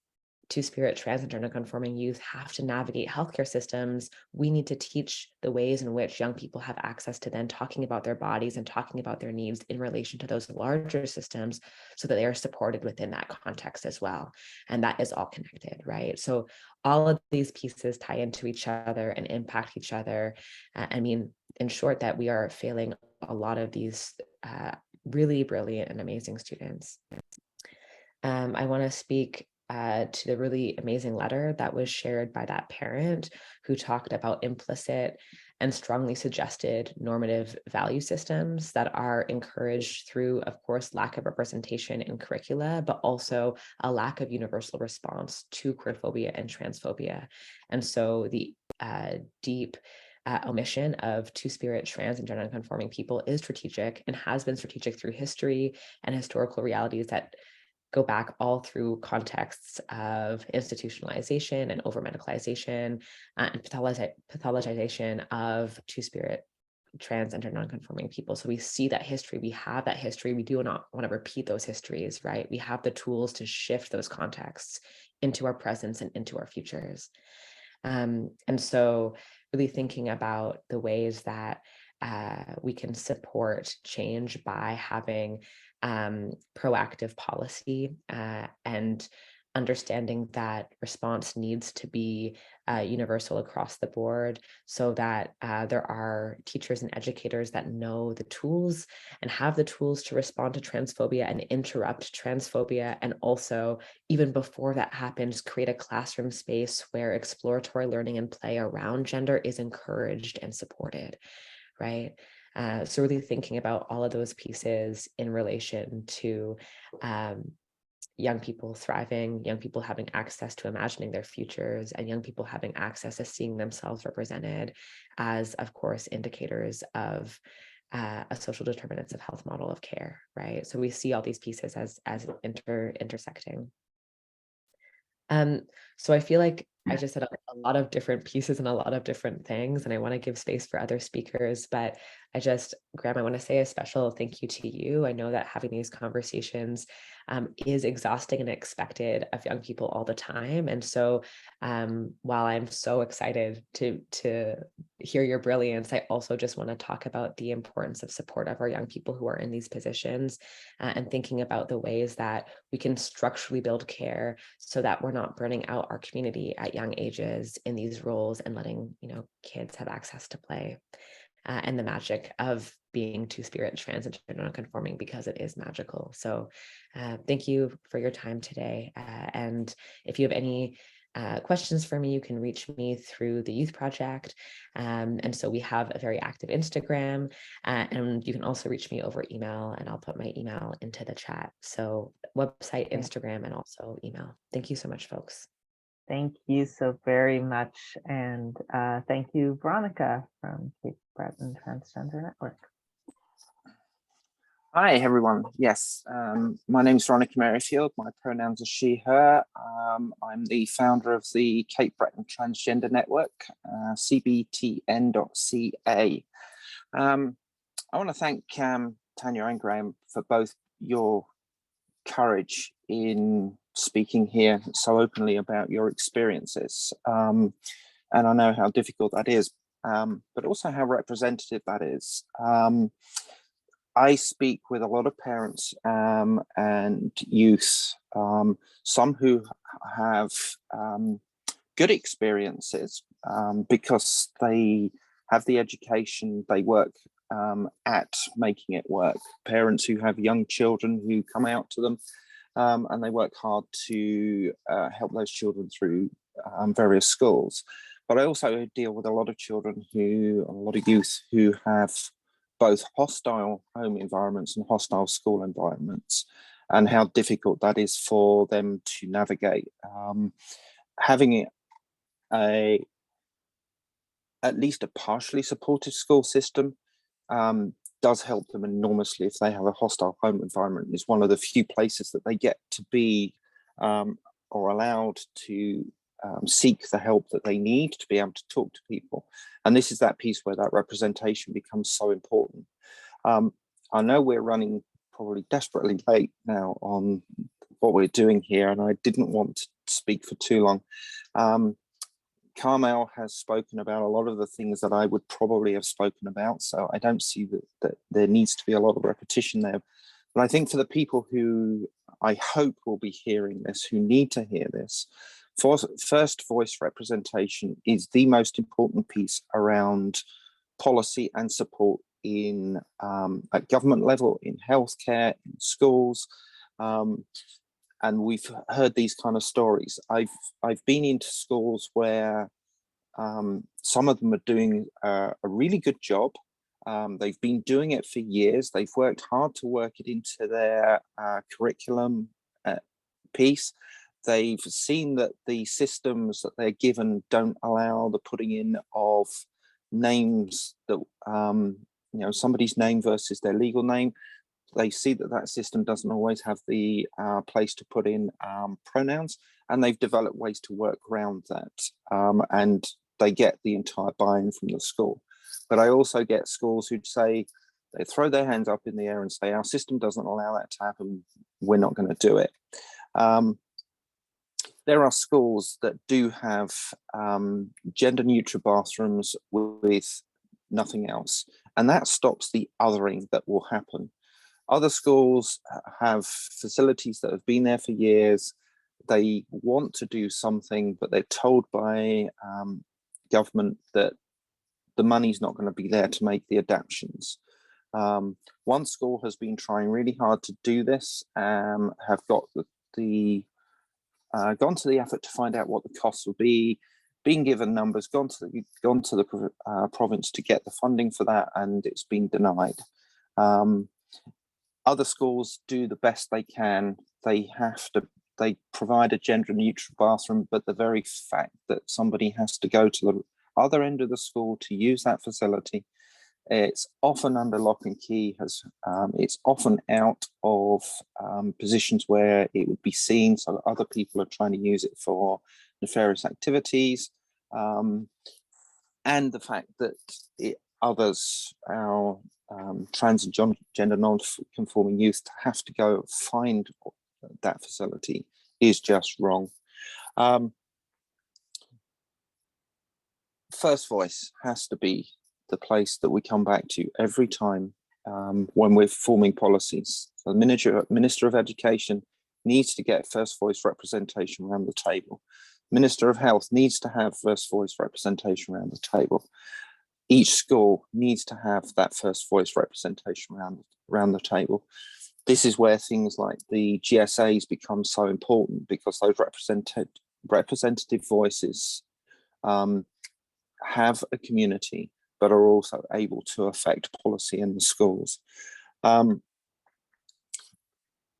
Two-Spirit, trans, and gender-conforming youth have to navigate healthcare systems. We need to teach the ways in which young people have access to then talking about their bodies and talking about their needs in relation to those larger systems so that they are supported within that context as well. And that is all connected, right? So all of these pieces tie into each other and impact each other. I mean, in short, that we are failing a lot of these really brilliant and amazing students. I want to speak to the really amazing letter that was shared by that parent who talked about implicit and strongly suggested normative value systems that are encouraged through, of course, lack of representation in curricula, but also a lack of universal response to queerphobia and transphobia. And so the deep omission of Two-Spirit, trans, and gender-conforming people is strategic and has been strategic through history and historical realities that go back all through contexts of institutionalization and over-medicalization and pathologization of Two-Spirit, trans, and non-conforming people. So we see that history, we have that history, we do not want to repeat those histories, right? We have the tools to shift those contexts into our presence and into our futures. And so really thinking about the ways that we can support change by having proactive policy and understanding that response needs to be universal across the board, so that there are teachers and educators that know the tools and have the tools to respond to transphobia and interrupt transphobia. And also, even before that happens, create a classroom space where exploratory learning and play around gender is encouraged and supported, right? So really thinking about all of those pieces in relation to young people thriving, young people having access to imagining their futures, and young people having access to seeing themselves represented as, of course, indicators of a social determinants of health model of care, right? So we see all these pieces as intersecting. So I feel like I just said a lot of different pieces and a lot of different things, and I want to give space for other speakers, but Graham, I want to say a special thank you to you. I know that having these conversations is exhausting and expected of young people all the time. And so while I'm so excited to hear your brilliance, I also just want to talk about the importance of support of our young people who are in these positions and thinking about the ways that we can structurally build care so that we're not burning out our community at young ages in these roles and letting, kids have access to play. And the magic of being Two-Spirit, trans, and non-conforming, because it is magical. So thank you for your time today. And if you have any questions for me, you can reach me through the Youth Project. And so we have a very active Instagram, and you can also reach me over email, and I'll put my email into the chat. So website, Instagram, and also email. Thank you so much, folks. Thank you so very much. And thank you, Veronica from Cape Breton Transgender Network. Hi, everyone. Yes, my name is Veronica Merrifield. My pronouns are she, her. I'm the founder of the Cape Breton Transgender Network, cbtn.ca. I want to thank Tanya and Graham for both your courage in speaking here so openly about your experiences. And I know how difficult that is, but also how representative that is. I speak with a lot of parents and youth, some who have good experiences because they have the education, they work at making it work. Parents who have young children who come out to them and they work hard to help those children through various schools. But I also deal with a lot of children a lot of youth who have both hostile home environments and hostile school environments, and how difficult that is for them to navigate. Having at least a partially supportive school system does help them enormously if they have a hostile home environment. It's one of the few places that they get to be or allowed to seek the help that they need to be able to talk to people. And this is that piece where that representation becomes so important. I know we're running probably desperately late now on what we're doing here, and I didn't want to speak for too long. Carmel has spoken about a lot of the things that I would probably have spoken about, so I don't see that there needs to be a lot of repetition there. But I think for the people who I hope will be hearing this, who need to hear this, first voice representation is the most important piece around policy and support in at government level, in healthcare, in schools. And we've heard these kind of stories. I've been into schools where some of them are doing a really good job. They've been doing it for years. They've worked hard to work it into their curriculum piece. They've seen that the systems that they're given don't allow the putting in of names that, somebody's name versus their legal name. They see that that system doesn't always have the place to put in pronouns, and they've developed ways to work around that. And they get the entire buy-in from the school. But I also get schools who'd say, they throw their hands up in the air and say, our system doesn't allow that to happen, we're not going to do it. There are schools that do have gender neutral bathrooms with nothing else, and that stops the othering that will happen. Other schools have facilities that have been there for years. They want to do something, but they're told by government that the money's not going to be there to make the adaptations. One school has been trying really hard to do this, have got gone to the effort to find out what the costs will be, being given numbers, gone to the province to get the funding for that, and it's been denied. Other schools do the best they can. They provide a gender neutral bathroom, but the very fact that somebody has to go to the other end of the school to use that facility, it's often under lock and key, it's often out of positions where it would be seen, so that other people are trying to use it for nefarious activities. And the fact that others, our trans and gender non-conforming youth, have to go find that facility is just wrong. First voice has to be the place that we come back to every time when we're forming policies. So the Minister of Education needs to get first voice representation around the table. Minister of Health needs to have first voice representation around the table. Each school needs to have that first voice representation around the table. This is where things like the GSAs become so important, because those representative voices have a community, but are also able to affect policy in the schools. In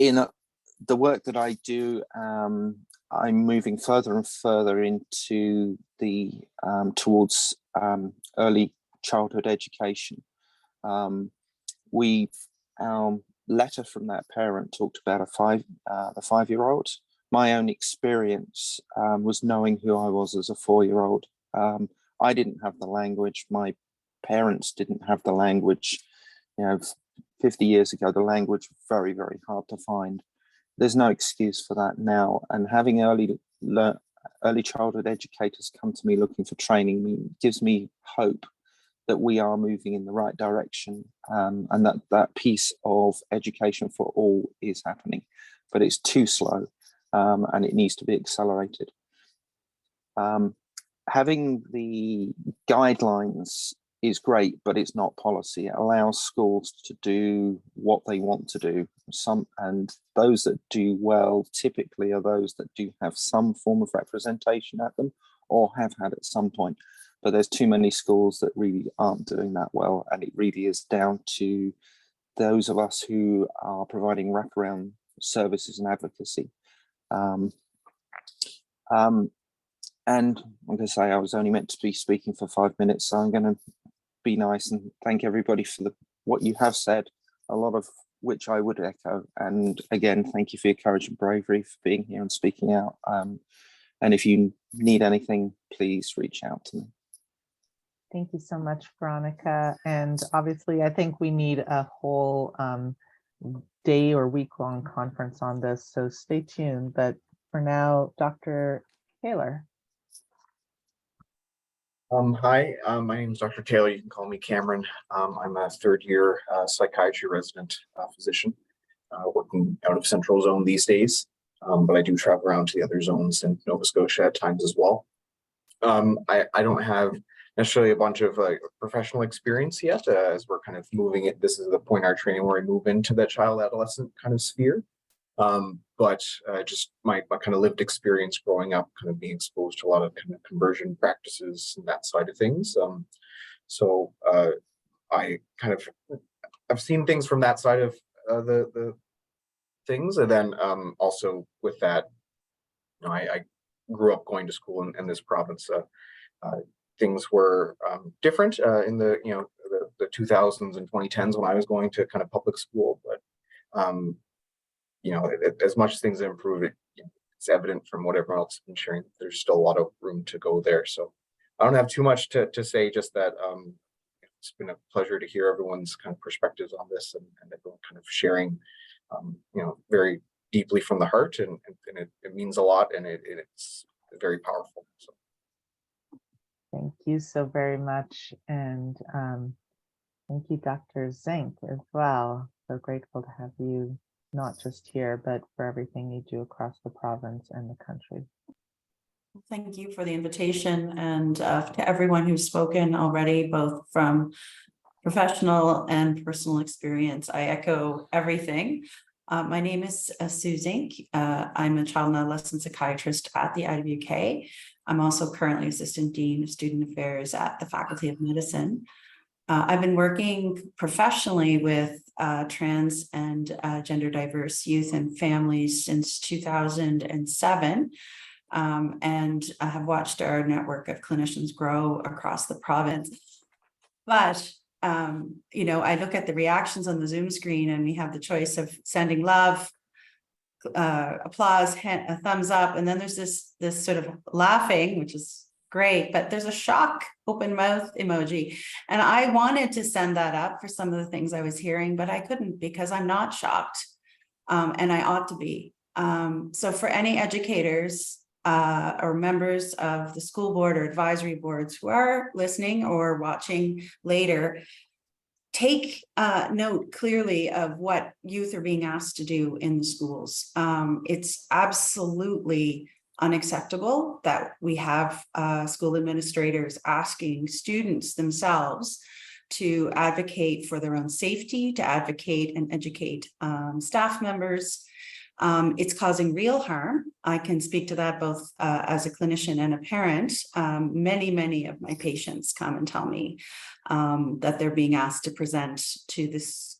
the work that I do, I'm moving further and further into the towards early childhood education. The letter from that parent talked about the 5-year-old. My own experience was knowing who I was as a 4-year-old. I didn't have the language. My parents didn't have the language. 50 years ago, the language was very, very hard to find. There's no excuse for that now. And having early childhood educators come to me looking for training gives me hope that we are moving in the right direction, and that piece of education for all is happening, but it's too slow, and it needs to be accelerated. Having the guidelines is great, but it's not policy. It allows schools to do what they want to do. And those that do well typically are those that do have some form of representation at them or have had at some point. But there's too many schools that really aren't doing that well, and it really is down to those of us who are providing wraparound services and advocacy. And I'm going to say I was only meant to be speaking for 5 minutes, so I'm going to be nice and thank everybody for what you have said, a lot of which I would echo. And again, thank you for your courage and bravery for being here and speaking out. And if you need anything, please reach out to me. Thank you so much, Veronica. And obviously, I think we need a whole day or week-long conference on this, so stay tuned. But for now, Dr. Taylor. Hi, my name is Dr. Taylor. You can call me Cameron. I'm a third-year psychiatry resident physician working out of Central Zone these days, but I do travel around to the other zones in Nova Scotia at times as well. I don't have necessarily a bunch of professional experience yet, as we're kind of moving it. This is the point in our training where we move into that child-adolescent kind of sphere. But just my kind of lived experience growing up, kind of being exposed to a lot of kind of conversion practices and that side of things. So I kind of, I've seen things from that side of the things. And then also with that, I grew up going to school in this province. Things were different in the, the 2000s and 2010s when I was going to kind of public school, but as much as things have improved, it's evident from what everyone else has been sharing, there's still a lot of room to go there. So I don't have too much to say, just that it's been a pleasure to hear everyone's kind of perspectives on this, and everyone kind of sharing, very deeply from the heart, and it means a lot, and it's very powerful. So. Thank you so very much. And thank you, Dr. Zink, as well. So grateful to have you, not just here, but for everything you do across the province and the country. Thank you for the invitation, and to everyone who's spoken already, both from professional and personal experience. I echo everything. My name is Sue Zink. I'm a child and adolescent psychiatrist at the IWK. I'm also currently Assistant Dean of Student Affairs at the Faculty of Medicine. I've been working professionally with trans and gender diverse youth and families since 2007, and I have watched our network of clinicians grow across the province. But I look at the reactions on the Zoom screen, and we have the choice of sending love, applause, a thumbs up, and then there's this sort of laughing, which is great, but there's a shock open mouth emoji. And I wanted to send that up for some of the things I was hearing, but I couldn't, because I'm not shocked, and I ought to be. So for any educators or members of the school board or advisory boards who are listening or watching later, take note clearly of what youth are being asked to do in the schools. It's absolutely unacceptable that we have school administrators asking students themselves to advocate for their own safety, to advocate and educate staff members. It's causing real harm. I can speak to that both as a clinician and a parent. Many of my patients come and tell me that they're being asked to present to this,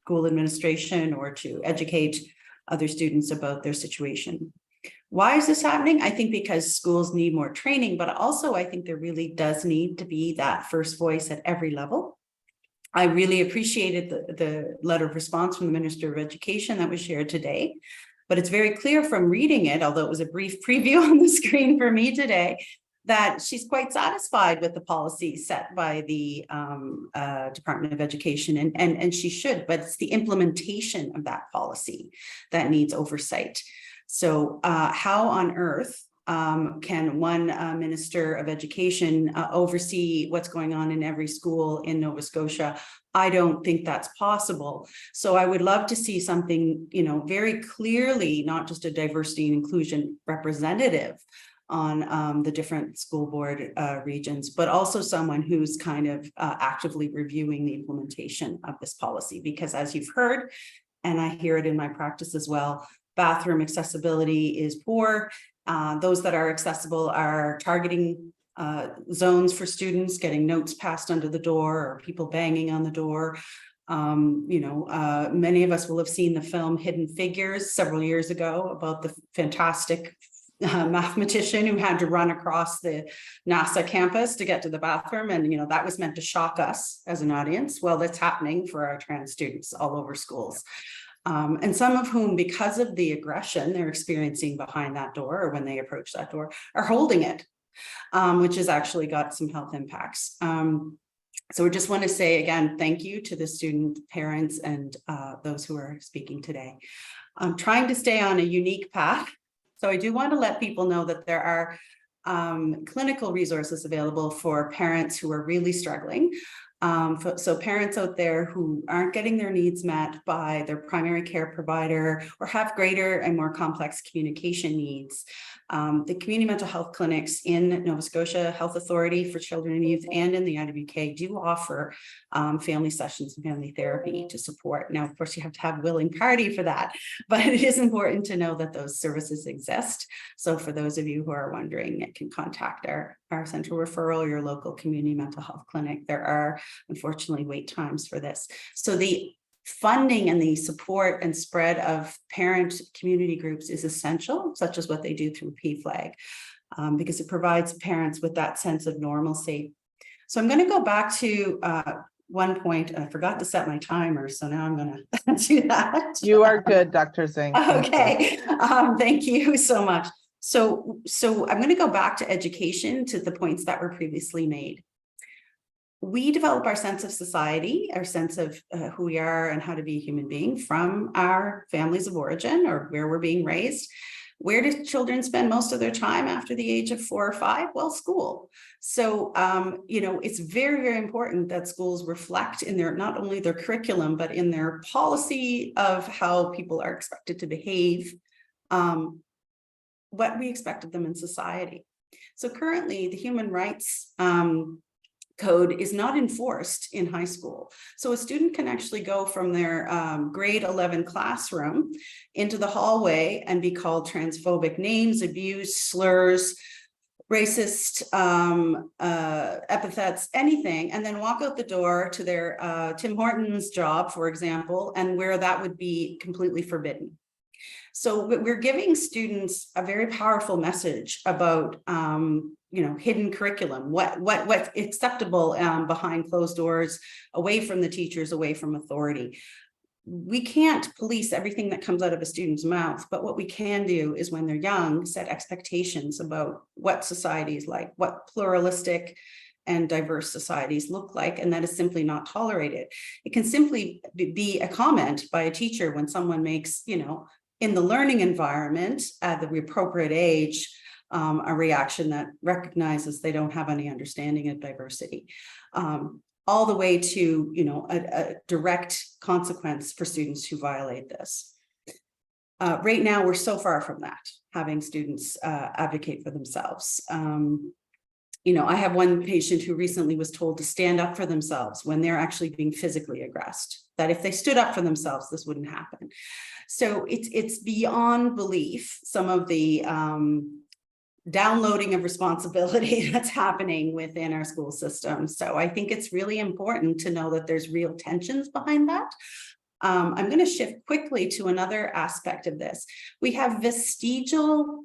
school administration or to educate other students about their situation. Why is this happening? I think because schools need more training, but also I think there really does need to be that first voice at every level. I really appreciated the letter of response from the Minister of Education that was shared today. But it's very clear from reading it, although it was a brief preview on the screen for me today, that she's quite satisfied with the policy set by the Department of Education, and she should, but it's the implementation of that policy that needs oversight. So how on earth can one Minister of Education oversee what's going on in every school in Nova Scotia? I don't think that's possible. So I would love to see something, you know, very clearly, not just a diversity and inclusion representative on the different school board regions, but also someone who's kind of actively reviewing the implementation of this policy. Because as you've heard, and I hear it in my practice as well, bathroom accessibility is poor. Those that are accessible are targeting zones for students, getting notes passed under the door or people banging on the door. You know, many of us will have seen the film Hidden Figures several years ago about the fantastic mathematician who had to run across the NASA campus to get to the bathroom. And, you know, that was meant to shock us as an audience. Well, that's happening for our trans students all over schools. And some of whom, because of the aggression they're experiencing behind that door or when they approach that door, are holding it, which has actually got some health impacts. So we just want to say again, thank you to the student parents and those who are speaking today. I'm trying to stay on a unique path. So I do want to let people know that there are clinical resources available for parents who are really struggling. So parents out there who aren't getting their needs met by their primary care provider or have greater and more complex communication needs. The community mental health clinics in Nova Scotia Health Authority for Children and Youth and in the IWK do offer family sessions and family therapy to support. Now, of course, you have to have a willing party for that, but it is important to know that those services exist. So for those of you who are wondering, you can contact our central referral, your local community mental health clinic. There are unfortunately wait times for this. So the funding and the support and spread of parent community groups is essential, such as what they do through PFLAG, because it provides parents with that sense of normalcy. So I'm going to go back to one point, and I forgot to set my timer, so now I'm going to do that. You are good, Dr. Zink. Okay, thank you so much. So I'm going to go back to education, to the points that were previously made. We develop our sense of society, our sense of who we are and how to be a human being from our families of origin or where we're being raised. Where do children spend most of their time after the age of 4 or 5? Well, school. So, you know, it's very, very important that schools reflect in their, not only their curriculum, but in their policy of how people are expected to behave, what we expect of them in society. So currently the human rights code is not enforced in high school. So a student can actually go from their grade 11 classroom into the hallway and be called transphobic names, abuse, slurs, racist epithets, anything, and then walk out the door to their Tim Hortons job, for example, and where that would be completely forbidden. So we're giving students a very powerful message about, you know, hidden curriculum, what's acceptable behind closed doors, away from the teachers, away from authority. We can't police everything that comes out of a student's mouth, but what we can do is when they're young, set expectations about what society is like, what pluralistic and diverse societies look like, and that is simply not tolerated. It can simply be a comment by a teacher when someone makes, you know, in the learning environment at the appropriate age, a reaction that recognizes they don't have any understanding of diversity, all the way to, you know, a direct consequence for students who violate this. Right now, we're so far from that, having students advocate for themselves. You know, I have one patient who recently was told to stand up for themselves when they're actually being physically aggressed, that if they stood up for themselves, this wouldn't happen. So it's beyond belief, some of the downloading of responsibility that's happening within our school system. So I think it's really important to know that there's real tensions behind that. I'm going to shift quickly to another aspect of this. We have vestigial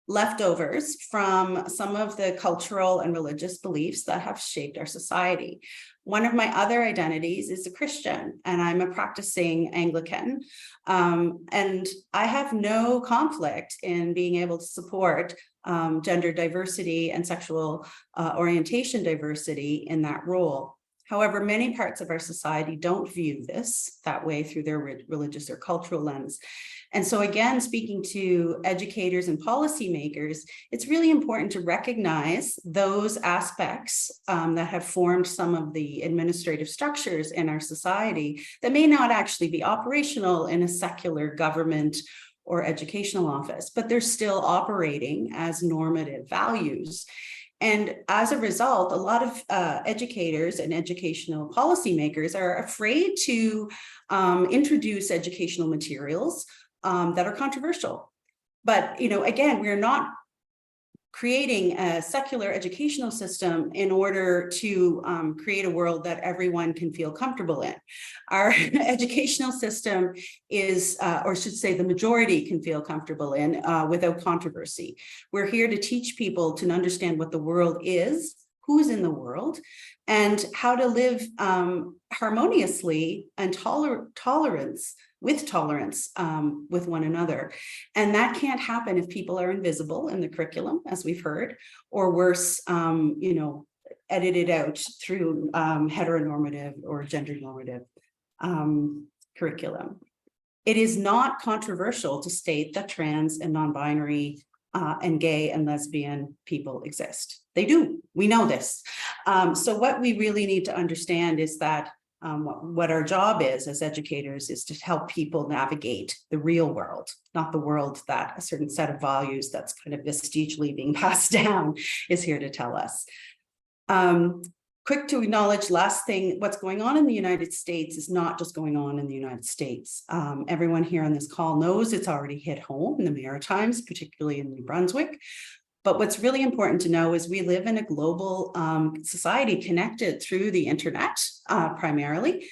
leftovers from some of the cultural and religious beliefs that have shaped our society. One of my other identities is a Christian, and I'm a practicing Anglican. And I have no conflict in being able to support gender diversity and sexual orientation diversity in that role. However, many parts of our society don't view this that way through their religious or cultural lens. And so again, speaking to educators and policymakers, it's really important to recognize those aspects that have formed some of the administrative structures in our society that may not actually be operational in a secular government or educational office, but they're still operating as normative values. And as a result, a lot of educators and educational policymakers are afraid to introduce educational materials that are controversial. But, you know, again, we're not creating a secular educational system in order to create a world that everyone can feel comfortable in. Our educational system is, or should say the majority can feel comfortable in without controversy. We're here to teach people to understand what the world is, who's in the world, and how to live harmoniously and tolerance with one another. And that can't happen if people are invisible in the curriculum, as we've heard, or worse, you know, edited out through heteronormative or gender normative curriculum. It is not controversial to state that trans and non-binary and gay and lesbian people exist. They do. We know this. So what we really need to understand is that what our job is as educators is to help people navigate the real world, not the world that a certain set of values that's kind of vestigally being passed down is here to tell us. Quick to acknowledge, last thing, what's going on in the United States is not just going on in the United States. Everyone here on this call knows it's already hit home in the Maritimes, particularly in New Brunswick. But what's really important to know is we live in a global society connected through the internet primarily.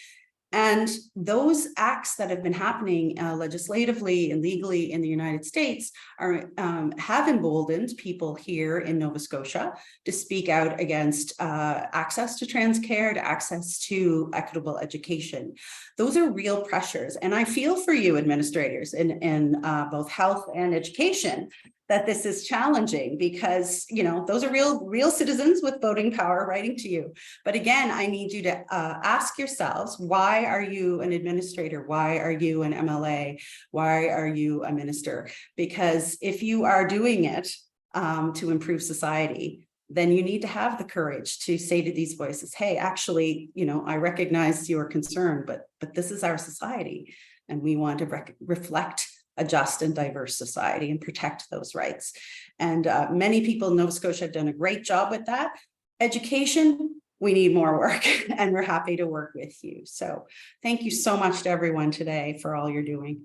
And those acts that have been happening legislatively and legally in the United States have emboldened people here in Nova Scotia to speak out against access to trans care, to access to equitable education. Those are real pressures. And I feel for you administrators in both health and education that this is challenging because, you know, those are real citizens with voting power writing to you. But again, I need you to ask yourselves, why are you an administrator? Why are you an MLA? Why are you a minister? Because if you are doing it to improve society, then you need to have the courage to say to these voices, hey, actually, you know, I recognize your concern, but this is our society. And we want to reflect a just and diverse society and protect those rights. And many people in Nova Scotia have done a great job with that. Education, we need more work and we're happy to work with you. So thank you so much to everyone today for all you're doing.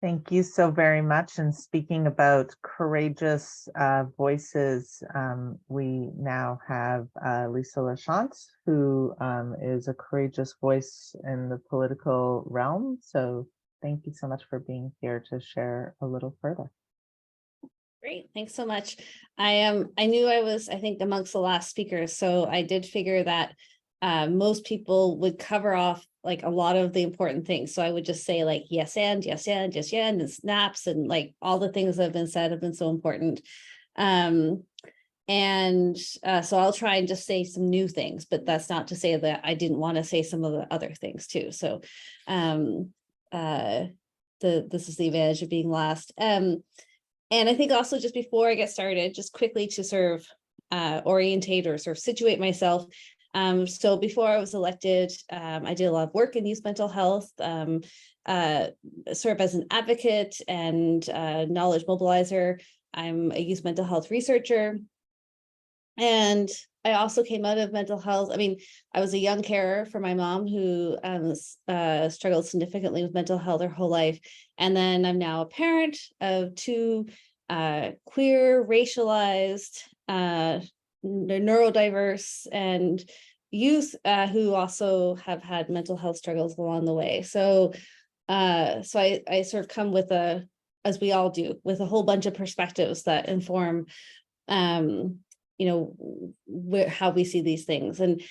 Thank you so very much. And speaking about courageous voices, we now have Lisa Lachance, who is a courageous voice in the political realm. So thank you so much for being here to share a little further. Great, thanks so much. I knew I was, I think, amongst the last speakers, so I did figure that most people would cover off like a lot of the important things. So I would just say like, yes, and snaps and like all the things that have been said have been so important. So I'll try and just say some new things, but that's not to say that I didn't want to say some of the other things too. So this is the advantage of being last. And I think also just before I get started, just quickly to sort of orientate or sort of situate myself. So before I was elected, I did a lot of work in youth mental health, sort of as an advocate and knowledge mobilizer. I'm a youth mental health researcher. And I also came out of mental health. I mean, I was a young carer for my mom who struggled significantly with mental health her whole life. And then I'm now a parent of two queer, racialized, neurodiverse and youth who also have had mental health struggles along the way. So I sort of come with a as we all do, with a whole bunch of perspectives that inform, you know, how we see these things. And,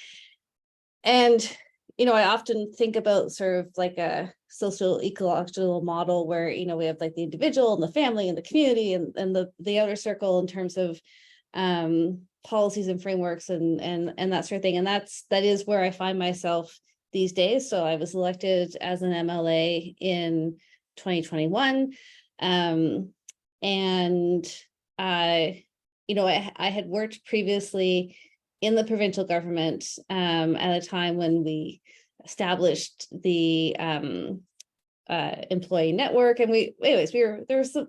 you know, I often think about sort of like a social ecological model where, you know, we have like the individual and the family and the community and the outer circle in terms of policies and frameworks and that sort of thing. And that is where I find myself these days. So I was elected as an MLA in 2021. And I, you know, I had worked previously in the provincial government at a time when we established the employee network, and there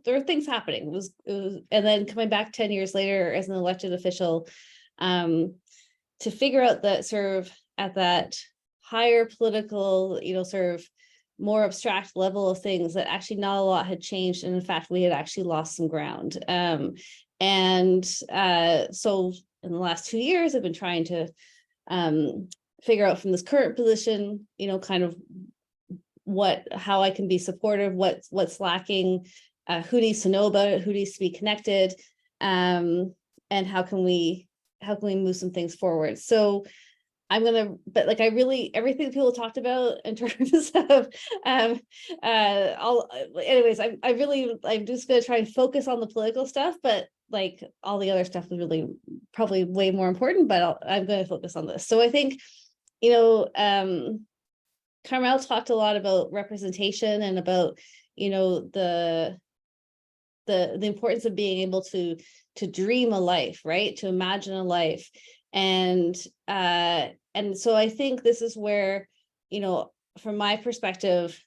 were things happening. It was, and then coming back 10 years later as an elected official to figure out that sort of at that higher political, you know, sort of more abstract level of things, that actually not a lot had changed, and in fact we had actually lost some ground. So in the last 2 years, I've been trying to figure out from this current position, you know, kind of how I can be supportive, what's lacking, who needs to know about it, who needs to be connected, and how can we move some things forward. So but like everything that people talked about in terms of anyways, I'm just gonna try and focus on the political stuff, but like all the other stuff is really probably way more important, but I'm going to focus on this. So I think, you know, Carmel talked a lot about representation and about, you know, the importance of being able to dream a life, right? To imagine a life. And so I think this is where, you know, from my perspective,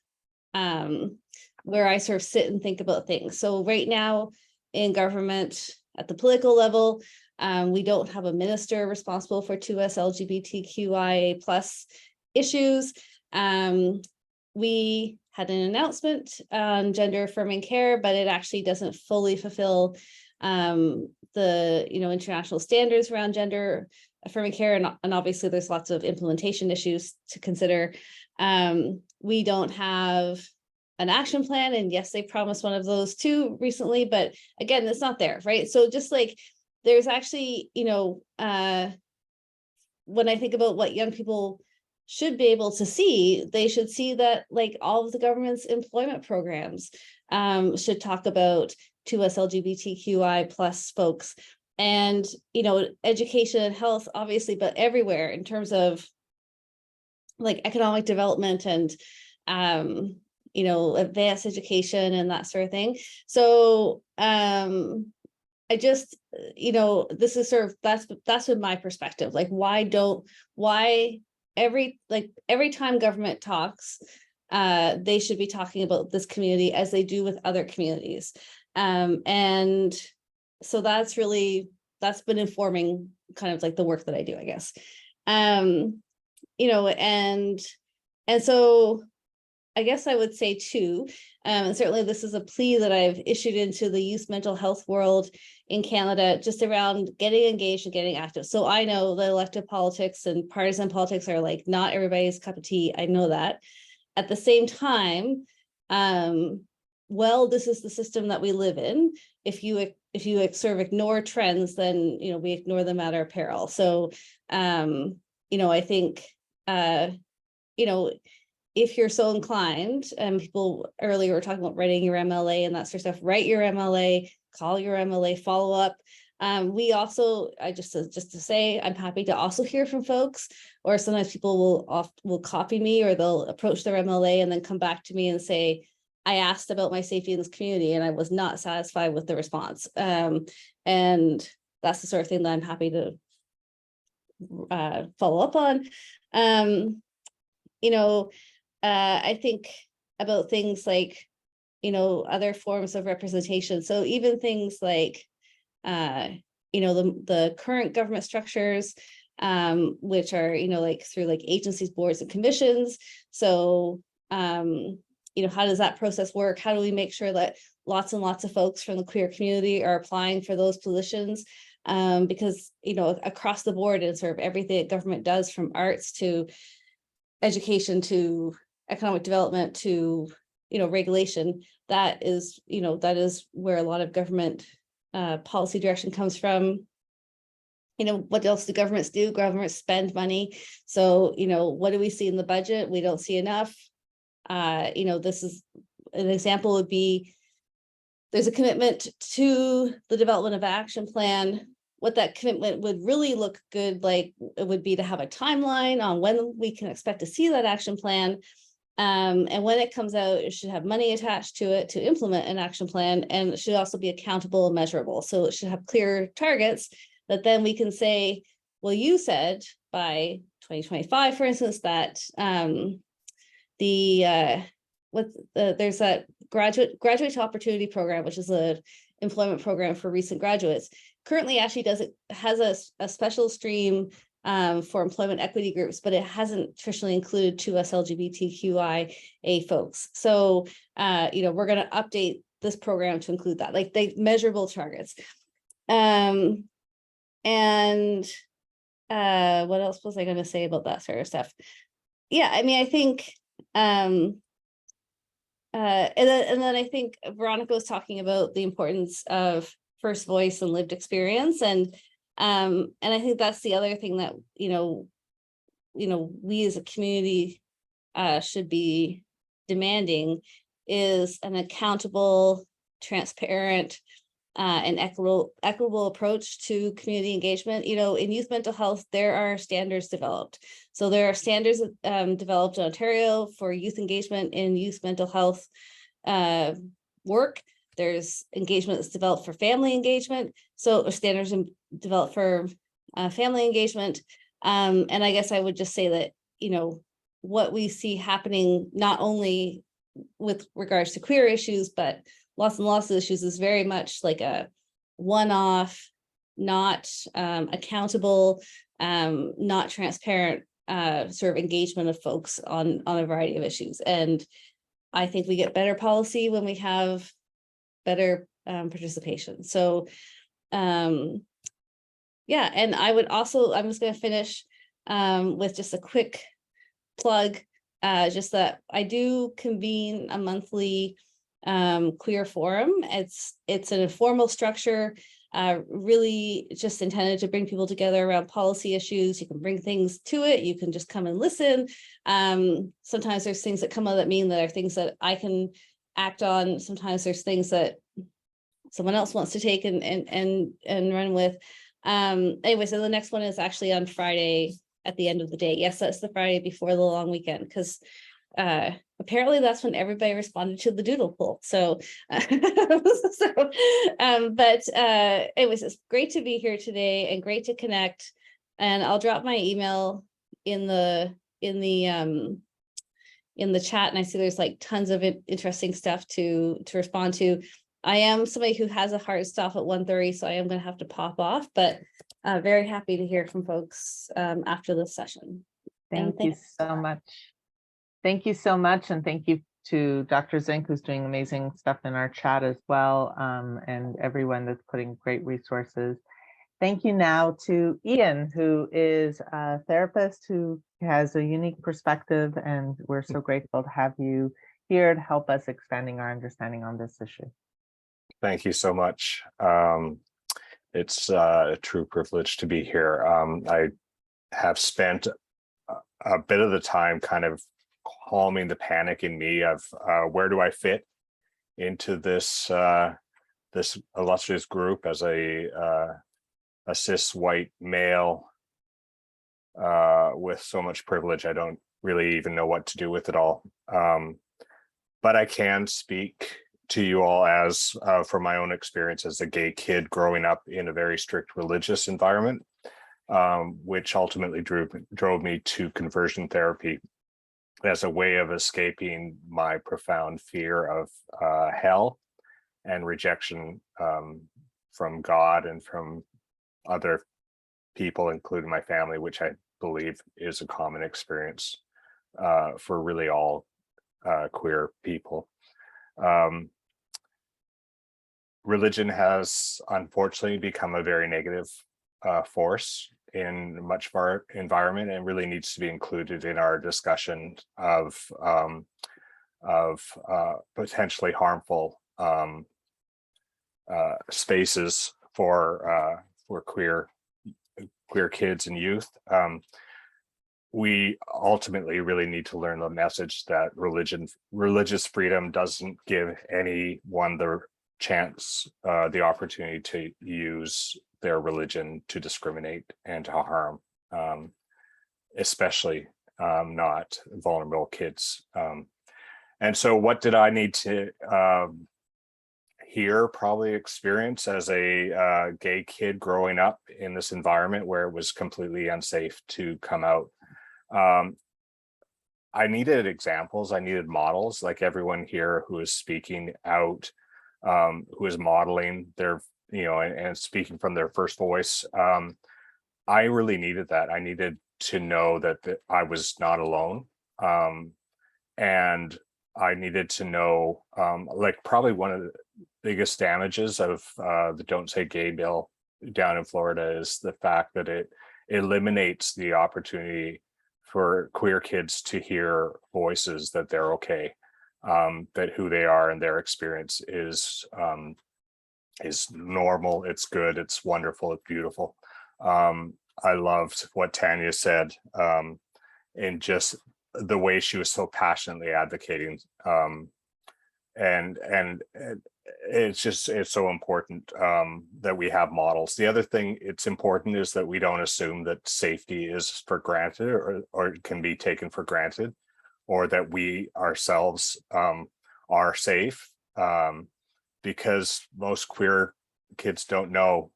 where I sort of sit and think about things. So right now in government at the political level, we don't have a minister responsible for 2SLGBTQIA plus issues. We had an announcement on gender affirming care, but it actually doesn't fully fulfill the, you know, international standards around gender affirming care, and obviously there's lots of implementation issues to consider. We don't have an action plan, and yes, they promised one of those too recently, but again, it's not there, right? So just like there's actually, you know, when I think about what young people should be able to see, they should see that like all of the government's employment programs should talk about 2SLGBTQI plus folks, and, you know, education and health, obviously, but everywhere in terms of like economic development and, you know, advanced education and that sort of thing. So I just, you know, this is sort of, that's been my perspective. Like, why every time government talks, they should be talking about this community as they do with other communities. And so that's been informing kind of like the work that I do, I guess. You know, and so I guess I would say too, and certainly this is a plea that I've issued into the youth mental health world in Canada, just around getting engaged and getting active. So I know that elective politics and partisan politics are like not everybody's cup of tea. I know that. At the same time, well, this is the system that we live in. If you sort of ignore trends, then, you know, we ignore them at our peril. So, you know, I think, you know, if you're so inclined, and people earlier were talking about writing your MLA and that sort of stuff, write your MLA, call your MLA, follow up. We also, just to say, I'm happy to also hear from folks, or sometimes people will copy me, or they'll approach their MLA and then come back to me and say, I asked about my safety in this community and I was not satisfied with the response. And that's the sort of thing that I'm happy to follow up on. You know, I think about things like, you know, other forms of representation. So even things like, you know, the current government structures, which are, you know, like through like agencies, boards, and commissions. So, you know, how does that process work? How do we make sure that lots and lots of folks from the queer community are applying for those positions? Because, you know, across the board and sort of everything that government does, from arts to education to economic development to, regulation. That is, that is where a lot of government policy direction comes from. What else do governments do? Governments spend money. So, what do we see in the budget? We don't see enough. This is an example would be, there's a commitment to the development of an action plan. What that commitment would really look good like, it would be to have a timeline on when we can expect to see that action plan. And when it comes out, it should have money attached to it to implement an action plan, and it should also be accountable and measurable. So it should have clear targets that then we can say, well, you said by 2025, for instance, that there's that graduate to opportunity program, which is a employment program for recent graduates. Currently actually has a special stream for employment equity groups, but it hasn't traditionally included 2SLGBTQIA folks. So, we're going to update this program to include that, like they measurable targets. And what else was I going to say about that sort of stuff? Yeah, I mean, I think, and then I think Veronica was talking about the importance of first voice and lived experience, and I think that's the other thing that we as a community should be demanding is an accountable, transparent, and equitable approach to community engagement. In youth mental health, there are standards developed. So there are standards developed in Ontario for youth engagement in youth mental health work. There's engagement that's developed for family engagement. So standards developed for family engagement. And I guess I would just say that, what we see happening, not only with regards to queer issues, but lots and lots of issues, is very much like a one-off, not accountable, not transparent sort of engagement of folks on a variety of issues. And I think we get better policy when we have better participation. So yeah, and I would also, I'm just going to finish with just a quick plug, just that I do convene a monthly queer forum. It's an informal structure, really just intended to bring people together around policy issues. You can bring things to it. You can just come and listen. Sometimes there's things that come out that mean that are things that I can act on. Sometimes there's things that someone else wants to take and run with. Anyway, so the next one is actually on Friday at the end of the day. Yes, that's the Friday before the long weekend, because apparently that's when everybody responded to the doodle poll. So, anyways, it's great to be here today and great to connect. And I'll drop my email in the chat, and I see there's like tons of interesting stuff to respond to. I am somebody who has a hard stop at 1:30, so I am going to have to pop off, but very happy to hear from folks after this session. Thank you so much. Thank you so much. And thank you to Dr. Zink, who's doing amazing stuff in our chat as well, and everyone that's putting great resources. Thank you now to Ian, who is a therapist who has a unique perspective, and we're so grateful to have you here to help us expanding our understanding on this issue. Thank you so much. It's a true privilege to be here. I have spent a bit of the time kind of calming the panic in me of where do I fit into this this illustrious group as a cis white male with so much privilege. I don't really even know what to do with it all. But I can speak to you all as from my own experience as a gay kid growing up in a very strict religious environment, which ultimately drove me to conversion therapy as a way of escaping my profound fear of hell and rejection from God and from other people, including my family, which I believe is a common experience for really all queer people. Religion has unfortunately become a very negative force in much of our environment, and really needs to be included in our discussion of of potentially harmful spaces for queer kids and youth. We ultimately really need to learn the message that religious freedom doesn't give anyone the chance, the opportunity to use their religion to discriminate and to harm, especially not vulnerable kids. And so what did I need to hear, probably experience as a gay kid growing up in this environment where it was completely unsafe to come out? I needed examples, I needed models, like everyone here who is speaking out, who is modeling their, and speaking from their first voice. I really needed that. I needed to know that I was not alone. And I needed to know, like probably one of the biggest damages of the Don't Say Gay bill down in Florida is the fact that it eliminates the opportunity for queer kids to hear voices that they're okay, that who they are and their experience is normal, it's good, it's wonderful, it's beautiful. I loved what Tanya said, and just the way she was so passionately advocating, and it's so important that we have models. The other thing it's important is that we don't assume that safety is for granted or can be taken for granted, or that we ourselves are safe, because most queer kids don't know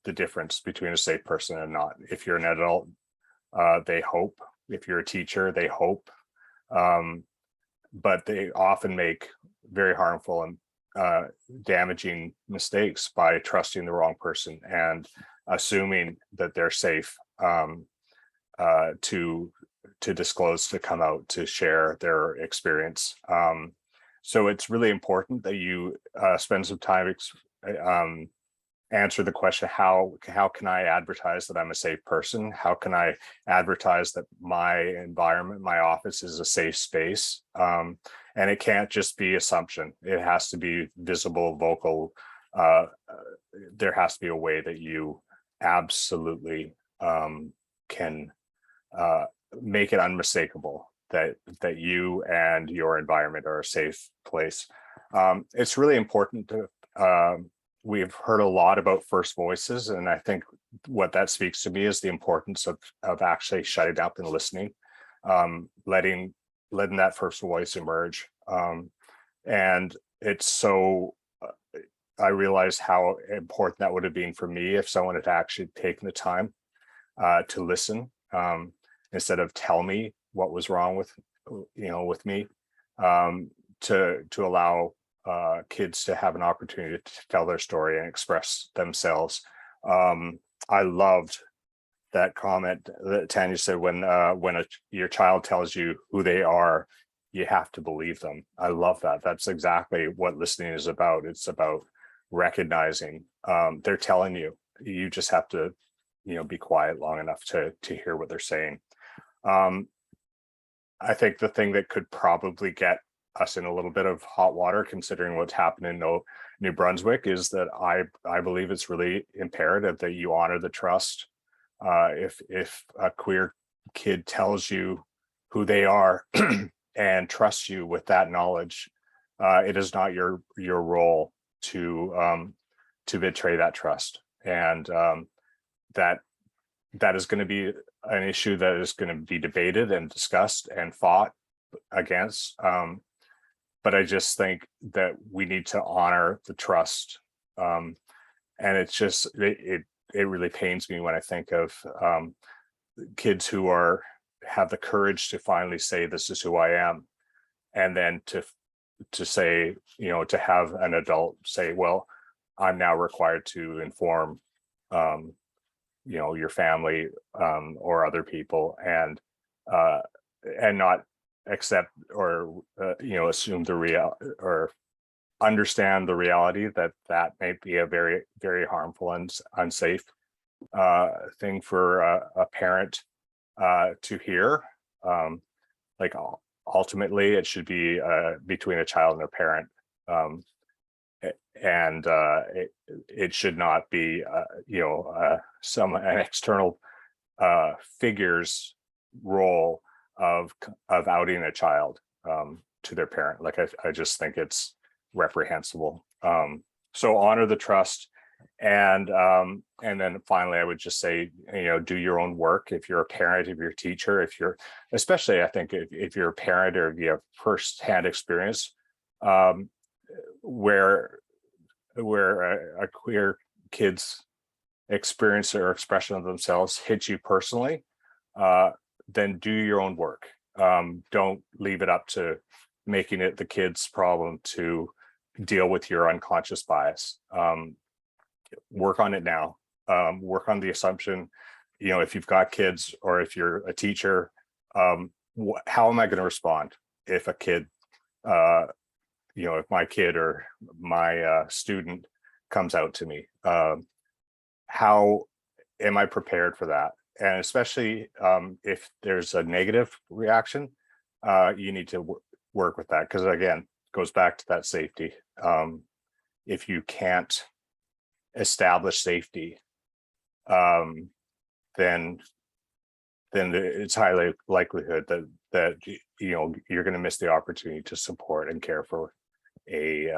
the difference between a safe person and not. If you're an adult, they hope. If you're a teacher, they hope, but they often make very harmful and damaging mistakes by trusting the wrong person and assuming that they're safe to disclose, to come out, to share their experience. So it's really important that you spend some time answer the question, how can I advertise that I'm a safe person? How can I advertise that my environment, my office is a safe space? And it can't just be assumption. It has to be visible, vocal. There has to be a way that you absolutely can make it unmistakable that you and your environment are a safe place. It's really important to, we've heard a lot about first voices, and I think what that speaks to me is the importance of actually shutting up and listening, letting that first voice emerge. And it's so, I realized how important that would have been for me if someone had actually taken the time to listen, instead of tell me what was wrong with me, to allow kids to have an opportunity to tell their story and express themselves. I loved that comment that Tanya said, when your child tells you who they are, you have to believe them. I love that. That's exactly what listening is about. It's about recognizing they're telling you. You just have to, be quiet long enough to hear what they're saying. I think the thing that could probably get us in a little bit of hot water, considering what's happened in New Brunswick, is that I believe it's really imperative that you honor the trust. If a queer kid tells you who they are and trusts you with that knowledge, it is not your role to betray that trust, and that is going to be an issue that is going to be debated and discussed and fought against. But I just think that we need to honor the trust. And it's just, it really pains me when I think of kids who have the courage to finally say, this is who I am. And then to say, to have an adult say, well, I'm now required to inform, your family or other people, and not accept or assume the real or understand the reality that may be a very, very harmful and unsafe thing for a parent to hear. Like ultimately it should be between a child and their parent. It should not be, an external figure's role of outing a child to their parent. Like I just think it's reprehensible. So honor the trust, and then finally, I would just say, do your own work. If you're a parent, if you're a teacher, especially I think if you're a parent or if you have firsthand experience where a queer kid's experience or expression of themselves hits you personally, then do your own work. Don't leave it up to making it the kid's problem to deal with your unconscious bias. Work on it now. Work on the assumption, if you've got kids or if you're a teacher, how am I going to respond if a kid, if my kid or my student comes out to me? How am I prepared for that? And especially if there's a negative reaction, you need to work with that, because again, it goes back to that safety. If you can't establish safety, then it's highly likelihood that you're going to miss the opportunity to support and care for a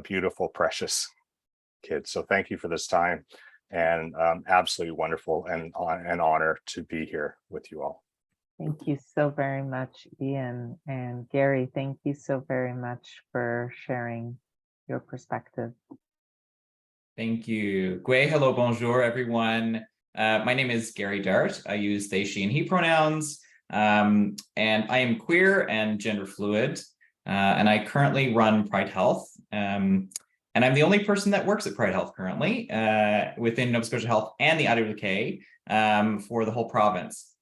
beautiful, precious kid. So thank you for this time, and absolutely wonderful and an honor to be here with you all. Thank you so very much, Ian. And Gary, thank you so very much for sharing your perspective. Thank you. Gui, hello, bonjour, everyone. My name is Gary Dart. I use they, she, and he pronouns, and I am queer and gender fluid, and I currently run Pride Health. And I'm the only person that works at Pride Health currently within Nova Scotia Health and the IWK for the whole province.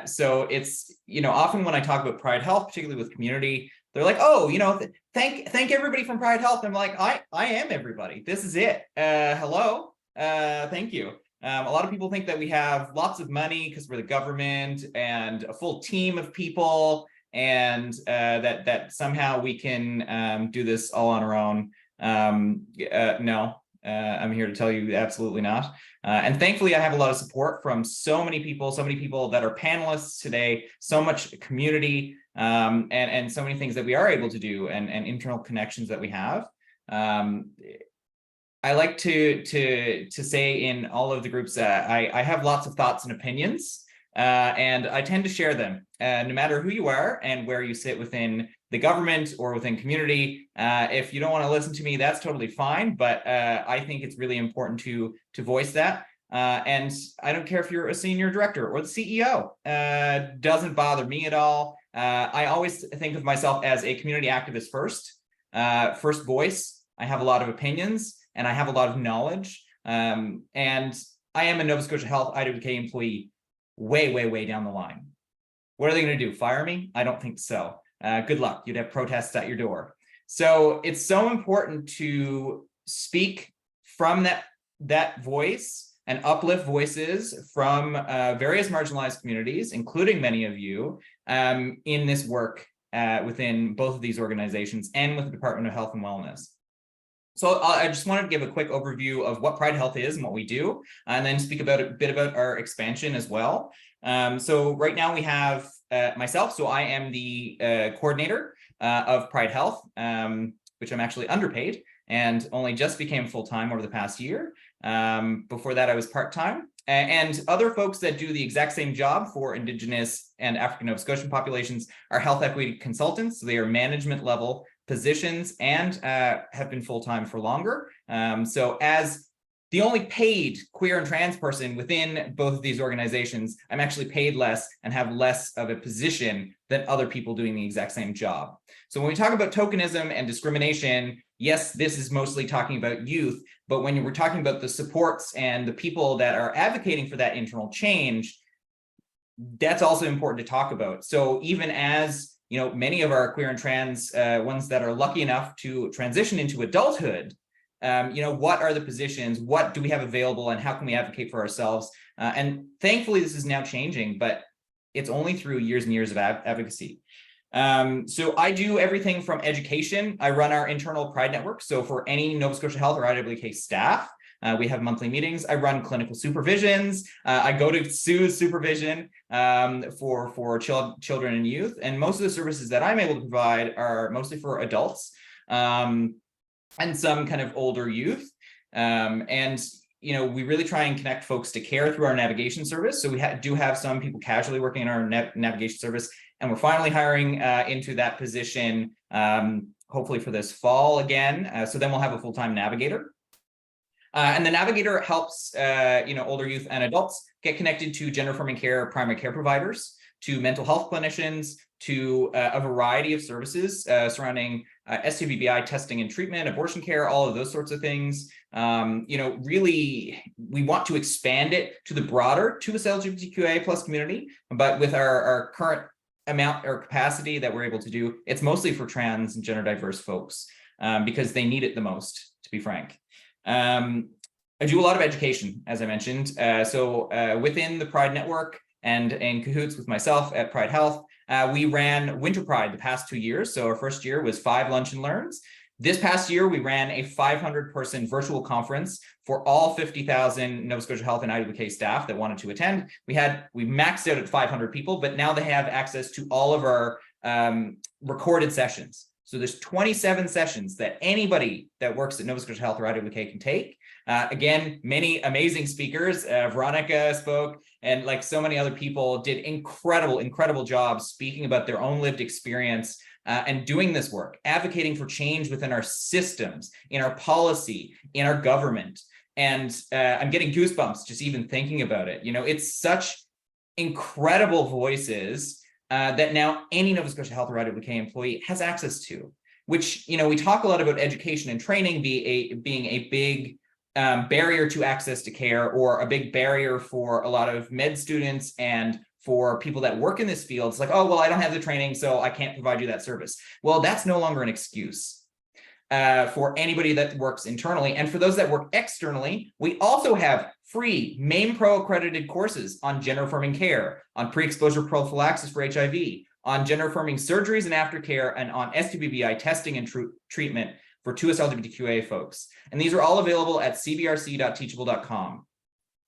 So it's, often when I talk about Pride Health, particularly with community, they're like, oh, thank everybody from Pride Health. I'm like, I am everybody. This is it. Hello. Thank you. A lot of people think that we have lots of money because we're the government and a full team of people, and that somehow we can do this all on our own. No, I'm here to tell you absolutely not. And thankfully, I have a lot of support from so many people that are panelists today, so much community, and so many things that we are able to do, and internal connections that we have. I like to say in all of the groups that I have lots of thoughts and opinions, and I tend to share them, no matter who you are and where you sit within the government or within community. If you don't want to listen to me, that's totally fine. But I think it's really important to voice that. And I don't care if you're a senior director or the CEO. Doesn't bother me at all. I always think of myself as a community activist first voice. I have a lot of opinions and I have a lot of knowledge. And I am a Nova Scotia Health IWK employee way down the line. What are they going to do? Fire me? I don't think so. Good luck. You'd have protests at your door. So it's so important to speak from that voice and uplift voices from various marginalized communities, including many of you, in this work within both of these organizations and with the Department of Health and Wellness. So I just wanted to give a quick overview of what Pride Health is and what we do, and then speak a bit about our expansion as well. So right now we have myself, so I am the coordinator of Pride Health, which I'm actually underpaid and only just became full-time over the past year. Before that, I was part-time. And other folks that do the exact same job for Indigenous and African Nova Scotian populations are health equity consultants. So they are management level positions and have been full-time for longer. So as the only paid queer and trans person within both of these organizations, I'm actually paid less and have less of a position than other people doing the exact same job. So when we talk about tokenism and discrimination, yes, this is mostly talking about youth, but when we're talking about the supports and the people that are advocating for that internal change, that's also important to talk about. So even as many of our queer and trans ones that are lucky enough to transition into adulthood, what are the positions? What do we have available, and how can we advocate for ourselves? And thankfully, this is now changing. But It's only through years and years of advocacy. So I do everything from education. I run our internal Pride network. So for any Nova Scotia Health or IWK staff, we have monthly meetings. I run clinical supervisions. I go to Sue's supervision for children and youth. And most of the services that I'm able to provide are mostly for adults and some kind of older youth. And we really try and connect folks to care through our navigation service. So we do have some people casually working in our navigation service, and we're finally hiring into that position, hopefully for this fall again. So then we'll have a full-time navigator. And the navigator helps, older youth and adults get connected to gender-affirming care, primary care providers, to mental health clinicians, to a variety of services surrounding STBBI testing and treatment, abortion care, all of those sorts of things. Really, we want to expand it to the broader 2SLGBTQIA plus community, but with our current amount or capacity that we're able to do, it's mostly for trans and gender diverse folks because they need it the most, to be frank. I do a lot of education, as I mentioned. So within the Pride Network and in cahoots with myself at Pride Health, we ran Winter Pride the past 2 years. So our first year was 5 lunch and learns. This past year, we ran a 500-person virtual conference for all 50,000 Nova Scotia Health and IWK staff that wanted to attend. We maxed out at 500 people, but now they have access to all of our recorded sessions. So there's 27 sessions that anybody that works at Nova Scotia Health or IWK can take. Again, many amazing speakers. Veronica spoke, and like so many other people did incredible jobs speaking about their own lived experience and doing this work, advocating for change within our systems, in our policy, in our government. And I'm getting goosebumps just even thinking about it. It's such incredible voices that now any Nova Scotia Health or IWK employee has access to, which, we talk a lot about education and training being a big barrier to access to care, or a big barrier for a lot of med students and for people that work in this field. It's like, oh, well, I don't have the training, so I can't provide you that service. Well, that's no longer an excuse for anybody that works internally. And for those that work externally, we also have free MAME Pro accredited courses on gender affirming care, on pre-exposure prophylaxis for HIV, on gender affirming surgeries and aftercare, and on STBBI testing and treatment for 2SLGBTQIA folks. And these are all available at cbrc.teachable.com.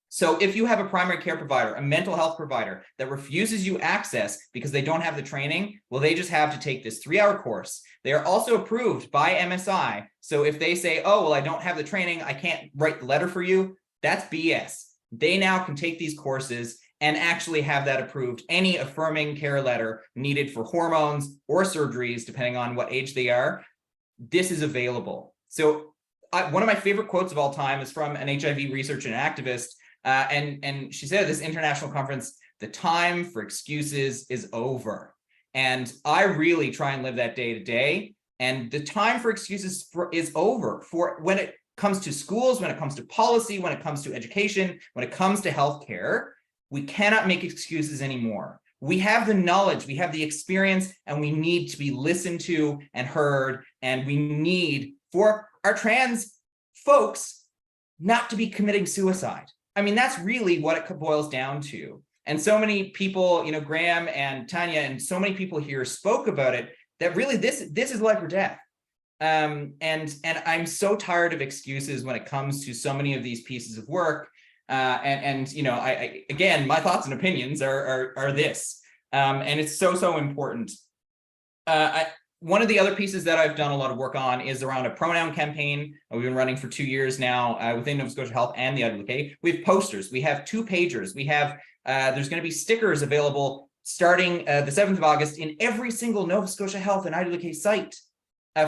So if you have a primary care provider, a mental health provider that refuses you access because they don't have the training, well, they just have to take this 3-hour course. They are also approved by MSI. So if they say, oh, well, I don't have the training, I can't write the letter for you, that's BS. They now can take these courses and actually have that approved. Any affirming care letter needed for hormones or surgeries, depending on what age they are, this is available. So one of my favorite quotes of all time is from an HIV researcher and activist. And she said at this international conference, the time for excuses is over. And I really try and live that day to day. And the time for excuses is over for when it comes to schools, when it comes to policy, when it comes to education, when it comes to healthcare. We cannot make excuses anymore. We have the knowledge, we have the experience, and we need to be listened to and heard. And we need for our trans folks not to be committing suicide. I mean, that's really what it boils down to. And so many people, Graham and Tanya and so many people here spoke about it, that really this is life or death. And I'm so tired of excuses when it comes to so many of these pieces of work. I again, my thoughts and opinions are this, and it's so important. One of the other pieces that I've done a lot of work on is around a pronoun campaign. We've been running for 2 years now within Nova Scotia Health and the IWK. We have posters. We have 2-pagers. We have there's going to be stickers available starting the 7th of August in every single Nova Scotia Health and IWK site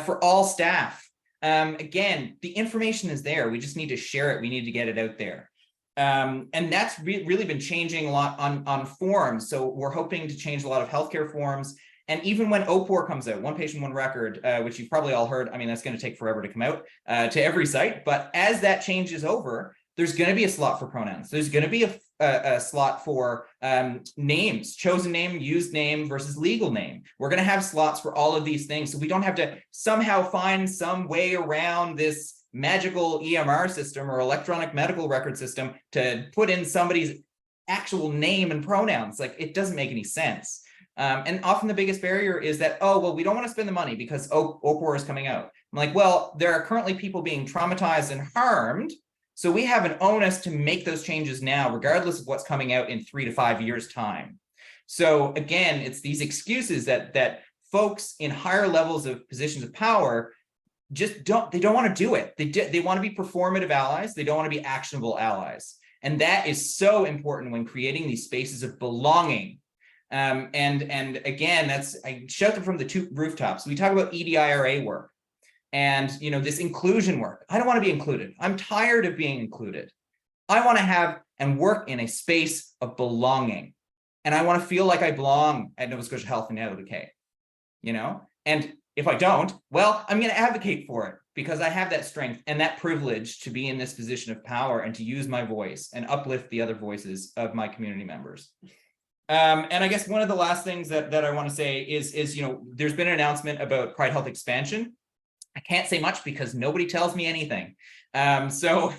for all staff. Again, the information is there. We just need to share it. We need to get it out there. And that's really been changing a lot on forms. So we're hoping to change a lot of healthcare forms. And even when OPOR comes out, one patient, one record, which you've probably all heard, I mean, that's going to take forever to come out to every site. But as that changes over, there's going to be a slot for pronouns. There's going to be a slot for names, chosen name, used name versus legal name. We're going to have slots for all of these things. So we don't have to somehow find some way around this magical EMR system or electronic medical record system to put in somebody's actual name and pronouns. Like, it doesn't make any sense. And often the biggest barrier is that, oh, well, we don't want to spend the money because OPOR is coming out. I'm like, well, there are currently people being traumatized and harmed. So we have an onus to make those changes now, regardless of what's coming out in 3 to 5 years' time. So again, it's these excuses that folks in higher levels of positions of power just don't want to do it. They want to be performative allies. They don't want to be actionable allies. And that is so important when creating these spaces of belonging. And again, I shout them from the 2 rooftops. We talk about EDIRA work and, you know, this inclusion work. I don't want to be included. I'm tired of being included. I want to have and work in a space of belonging. And I want to feel like I belong at Nova Scotia Health and LDK, you know? And if I don't, well, I'm going to advocate for it because I have that strength and that privilege to be in this position of power and to use my voice and uplift the other voices of my community members. And I guess one of the last things that I want to say is, you know, there's been an announcement about Pride Health expansion. I can't say much because nobody tells me anything. So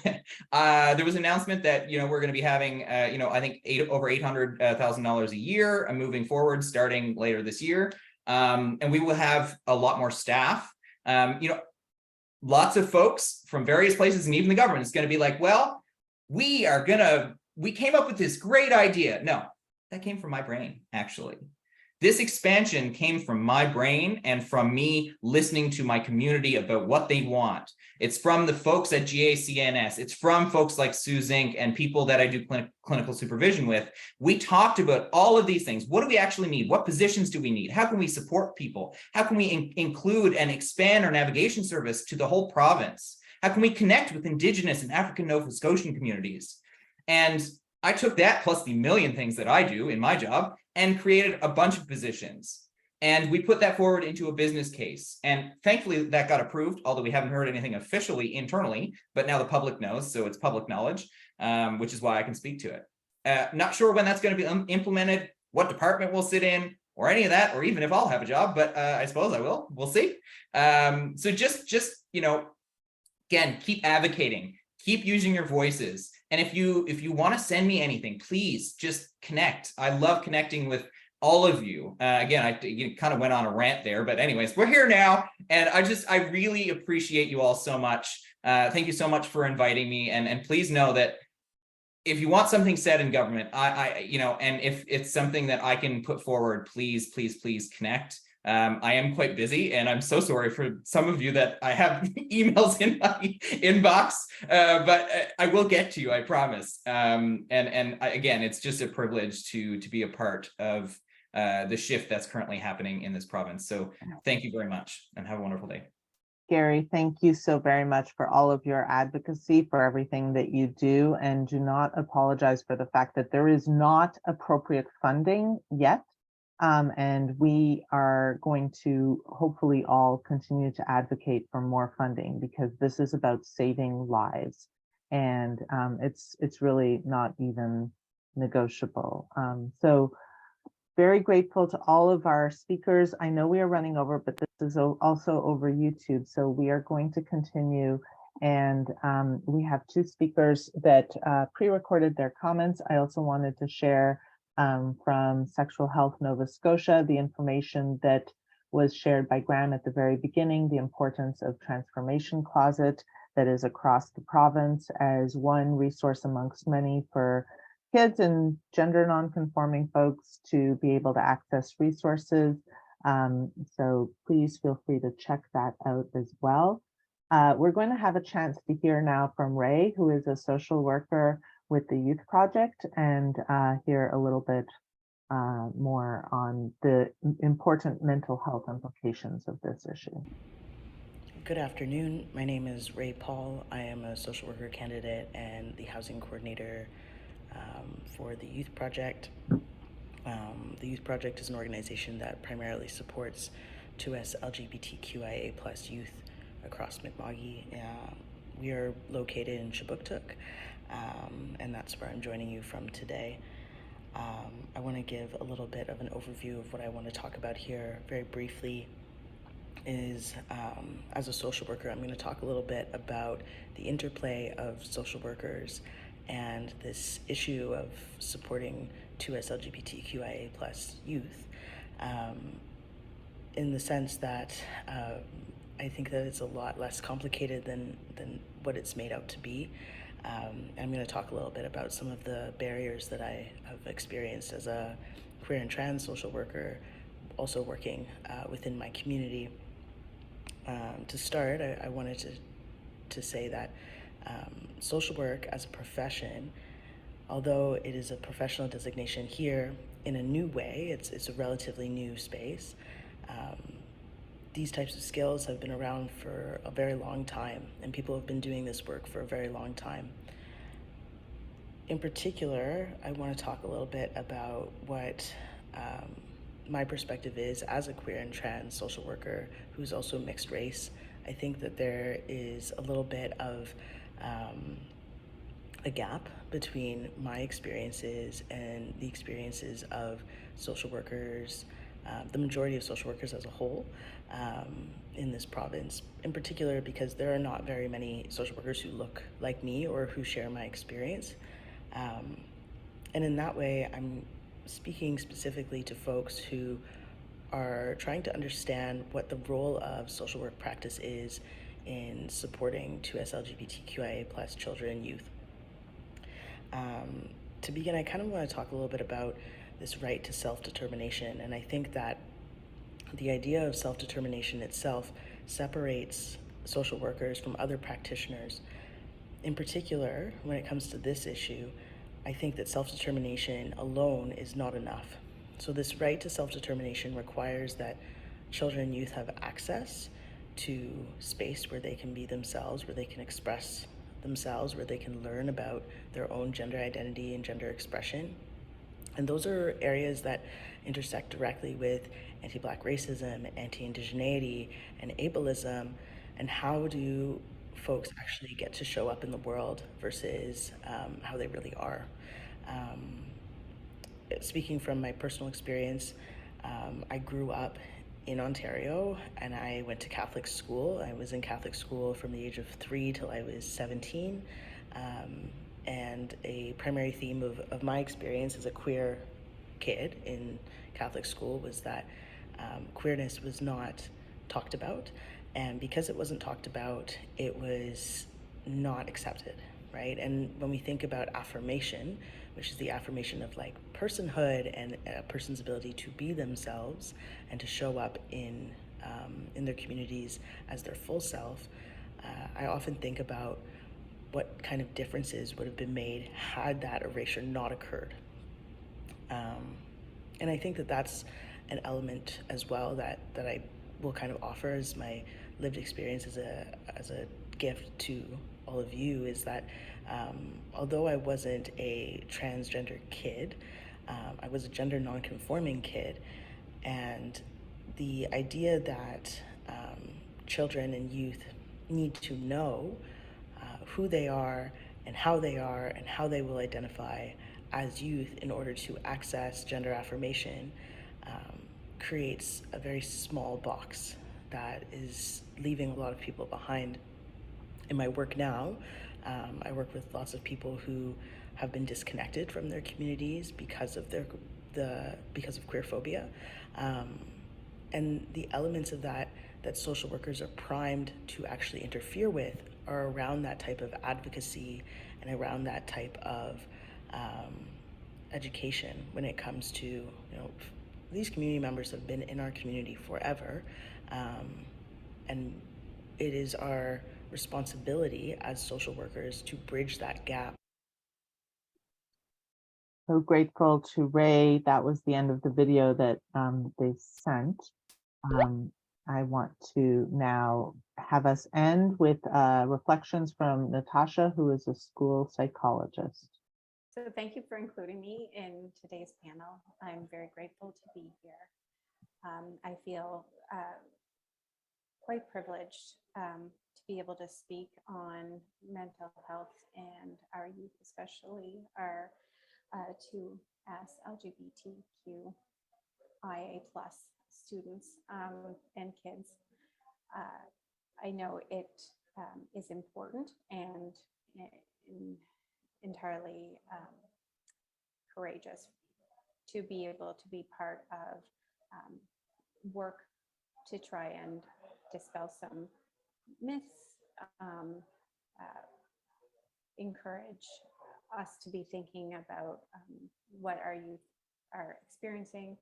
there was an announcement that, you know, we're going to be having, you know, I think over $800,000 a year moving forward, starting later this year. And we will have a lot more staff. You know, lots of folks from various places and even the government is going to be like, well, we came up with this great idea. No, that came from my brain, actually. This expansion came from my brain and from me listening to my community about what they want. It's from the folks at GACNS. It's from folks like Sue Zink and people that I do clinical supervision with. We talked about all of these things. What do we actually need? What positions do we need? How can we support people? How can we include and expand our navigation service to the whole province? How can we connect with Indigenous and African Nova Scotian communities? And I took that plus the million things that I do in my job and created a bunch of positions. And we put that forward into a business case. And thankfully that got approved, although we haven't heard anything officially internally, but now the public knows, so it's public knowledge, which is why I can speak to it. Not sure when that's going to be implemented, what department we'll sit in, or any of that, or even if I'll have a job, but I suppose I will, we'll see. So just, you know, again, keep advocating, keep using your voices. And if you want to send me anything, please just connect. I love connecting with all of you. Again, I kind of went on a rant there, but anyways, we're here now. And I really appreciate you all so much. Thank you so much for inviting me. And please know that if you want something said in government, you know, and if it's something that I can put forward, please connect. I am quite busy and I'm so sorry for some of you that I have emails in my inbox, but I will get to you, I promise. Again, it's just a privilege to be a part of the shift that's currently happening in this province. So thank you very much and have a wonderful day. Gary, thank you so very much for all of your advocacy, for everything that you do, and do not apologize for the fact that there is not appropriate funding yet. And we are going to hopefully all continue to advocate for more funding because this is about saving lives, and it's really not even negotiable. So very grateful to all of our speakers. I know we are running over, but this is also over YouTube, so we are going to continue. And we have 2 speakers that pre-recorded their comments. I also wanted to share from Sexual Health Nova Scotia, the information that was shared by Graham at the very beginning, the importance of Transformation Closet that is across the province as one resource amongst many for kids and gender non-conforming folks to be able to access resources. So please feel free to check that out as well. We're going to have a chance to hear now from Ray, who is a social worker with the Youth Project, and hear a little bit more on the important mental health implications of this issue. Good afternoon. My name is Ray Paul. I am a social worker candidate and the housing coordinator for the Youth Project. The Youth Project is an organization that primarily supports 2SLGBTQIA+ youth across Mi'kma'ki. We are located in Chibuktuk, and that's where I'm joining you from today. I want to give a little bit of an overview of what I want to talk about here very briefly. Is as a social worker, I'm going to talk a little bit about the interplay of social workers and this issue of supporting 2SLGBTQIA plus youth, in the sense that I think that it's a lot less complicated than what it's made out to be. I'm going to talk a little bit about some of the barriers that I have experienced as a queer and trans social worker, also working within my community. To start, I wanted to say that social work as a profession, although it is a professional designation here in a new way, it's a relatively new space. These types of skills have been around for a very long time, and people have been doing this work for a very long time. In particular, I want to talk a little bit about what my perspective is as a queer and trans social worker who's also mixed race. I think that there is a little bit of a gap between my experiences and the experiences of social workers, the majority of social workers as a whole in this province, in particular because there are not very many social workers who look like me or who share my experience. And in that way, I'm speaking specifically to folks who are trying to understand what the role of social work practice is in supporting 2SLGBTQIA plus children and youth. To begin, I kind of want to talk a little bit about this right to self-determination, and I think that the idea of self-determination itself separates social workers from other practitioners. In particular, when it comes to this issue, I think that self-determination alone is not enough. So this right to self-determination requires that children and youth have access to space where they can be themselves, where they can express themselves, where they can learn about their own gender identity and gender expression. And those are areas that intersect directly with anti-Black racism, anti-indigeneity, and ableism, and how do folks actually get to show up in the world versus how they really are. Speaking from my personal experience, I grew up in Ontario and I went to Catholic school. I was in Catholic school from the age of 3 till I was 17. And a primary theme of my experience as a queer kid in Catholic school was that queerness was not talked about. And because it wasn't talked about, it was not accepted, right? And when we think about affirmation, which is the affirmation of like personhood and a person's ability to be themselves and to show up in their communities as their full self, I often think about what kind of differences would have been made had that erasure not occurred. And I think that that's an element as well that I will kind of offer as my lived experience as a gift to all of you, is that although I wasn't a transgender kid, I was a gender non-conforming kid, and the idea that children and youth need to know who they are and how they will identify as youth in order to access gender affirmation creates a very small box that is leaving a lot of people behind. In my work now, I work with lots of people who have been disconnected from their communities because of because of queerphobia, and the elements of that social workers are primed to actually interfere with are around that type of advocacy and around that type of education when it comes to, you know, these community members have been in our community forever, and it is our responsibility as social workers to bridge that gap. So grateful to Ray. That was the end of the video that they sent. I want to now have us end with reflections from Natasha, who is a school psychologist. So thank you for including me in today's panel. I'm very grateful to be here. I feel quite privileged to be able to speak on mental health and our youth, especially our 2SLGBTQIA plus students and kids. I know it is important, and entirely courageous to be able to be part of work to try and dispel some myths, encourage us to be thinking about what our youth are experiencing,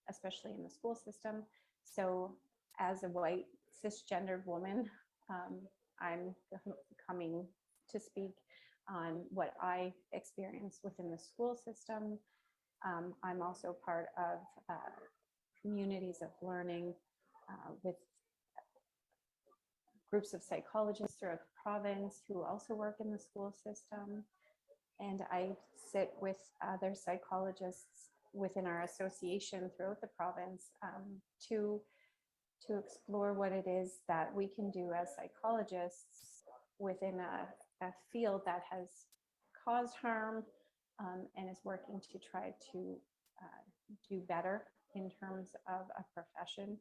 especially in the school system. So as a white cisgendered woman, I'm coming to speak on what I experience within the school system. I'm also part of communities of learning with groups of psychologists throughout the province who also work in the school system. And I sit with other psychologists within our association throughout the province to explore what it is that we can do as psychologists within a field that has caused harm and is working to try to do better in terms of a profession.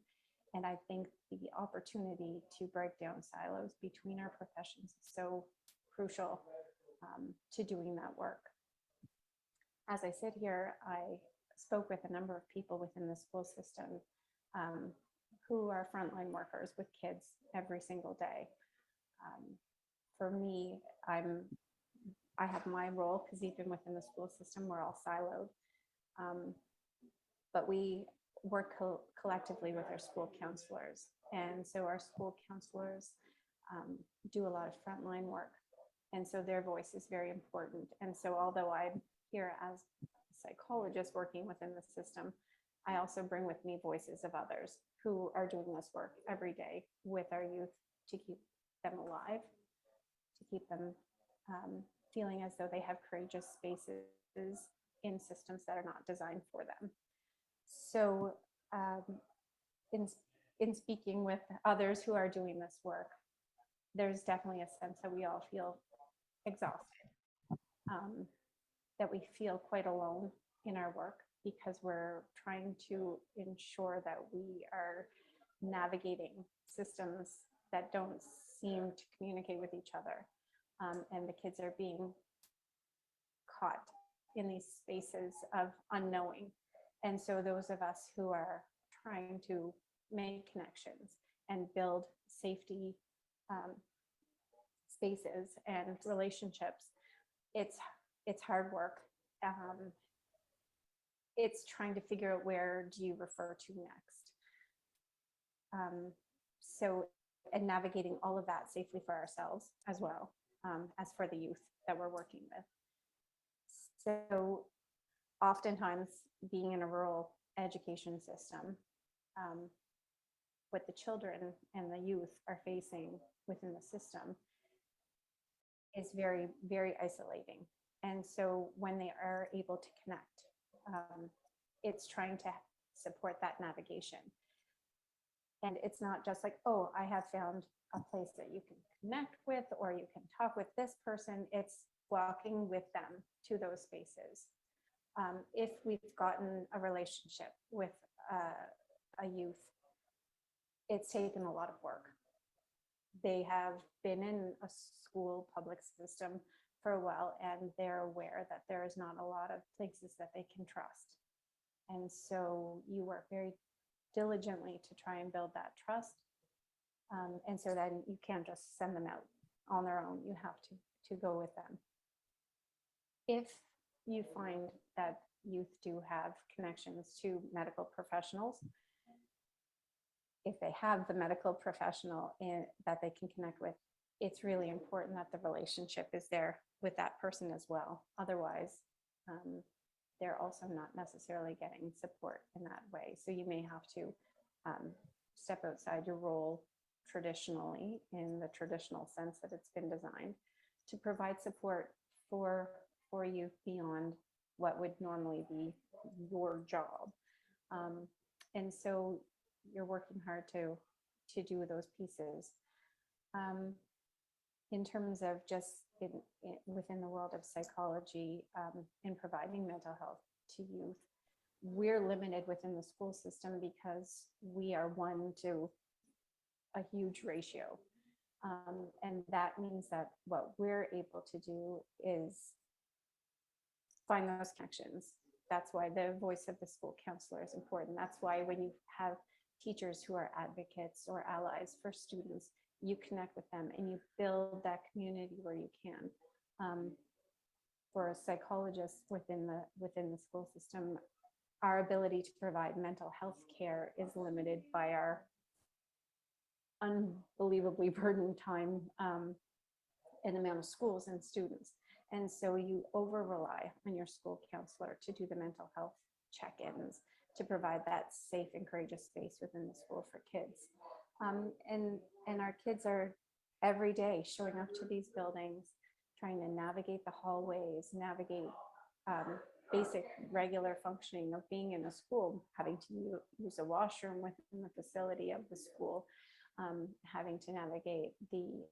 And I think the opportunity to break down silos between our professions is so crucial to doing that work. As I sit here, I spoke with a number of people within the school system who are frontline workers with kids every single day. For me, I have my role, because even within the school system, we're all siloed. But we work collectively with our school counselors. And so our school counselors do a lot of frontline work. And so their voice is very important. And so although I'm here as a psychologist working within the system, I also bring with me voices of others who are doing this work every day with our youth to keep them alive, to keep them feeling as though they have courageous spaces in systems that are not designed for them. So in speaking with others who are doing this work, there's definitely a sense that we all feel exhausted, that we feel quite alone in our work because we're trying to ensure that we are navigating systems that don't seem to communicate with each other. And the kids are being caught in these spaces of unknowing. And so those of us who are trying to make connections and build safety spaces and relationships, it's hard work. It's trying to figure out where do you refer to next. And navigating all of that safely for ourselves as well as for the youth that we're working with. So oftentimes being in a rural education system, what the children and the youth are facing within the system is very, very isolating. And so when they are able to connect, it's trying to support that navigation. And it's not just like, oh, I have found a place that you can connect with, or you can talk with this person. It's walking with them to those spaces. If we've gotten a relationship with a youth, it's taken a lot of work. They have been in a school public system for a while, and they're aware that there is not a lot of places that they can trust. And so you work very diligently to try and build that trust. And so then you can't just send them out on their own. You have to go with them. If you find that youth do have connections to medical professionals, if they have the medical professional that they can connect with, it's really important that the relationship is there with that person as well. Otherwise, they're also not necessarily getting support in that way. So you may have to step outside your role traditionally, in the traditional sense that it's been designed, to provide support for youth beyond what would normally be your job. And so you're working hard to do those pieces. In terms of just within the world of psychology, in providing mental health to youth, we're limited within the school system because we are 1 to a huge ratio. And that means that what we're able to do is find those connections. That's why the voice of the school counselor is important. That's why when you have teachers who are advocates or allies for students, you connect with them and you build that community where you can. For a psychologist within the school system, our ability to provide mental health care is limited by our unbelievably burdened time and amount of schools and students. And so you over rely on your school counselor to do the mental health check-ins, to provide that safe and courageous space within the school for kids. And our kids are every day showing up to these buildings, trying to navigate the hallways, navigate basic regular functioning of being in a school, having to use a washroom within the facility of the school, having to navigate the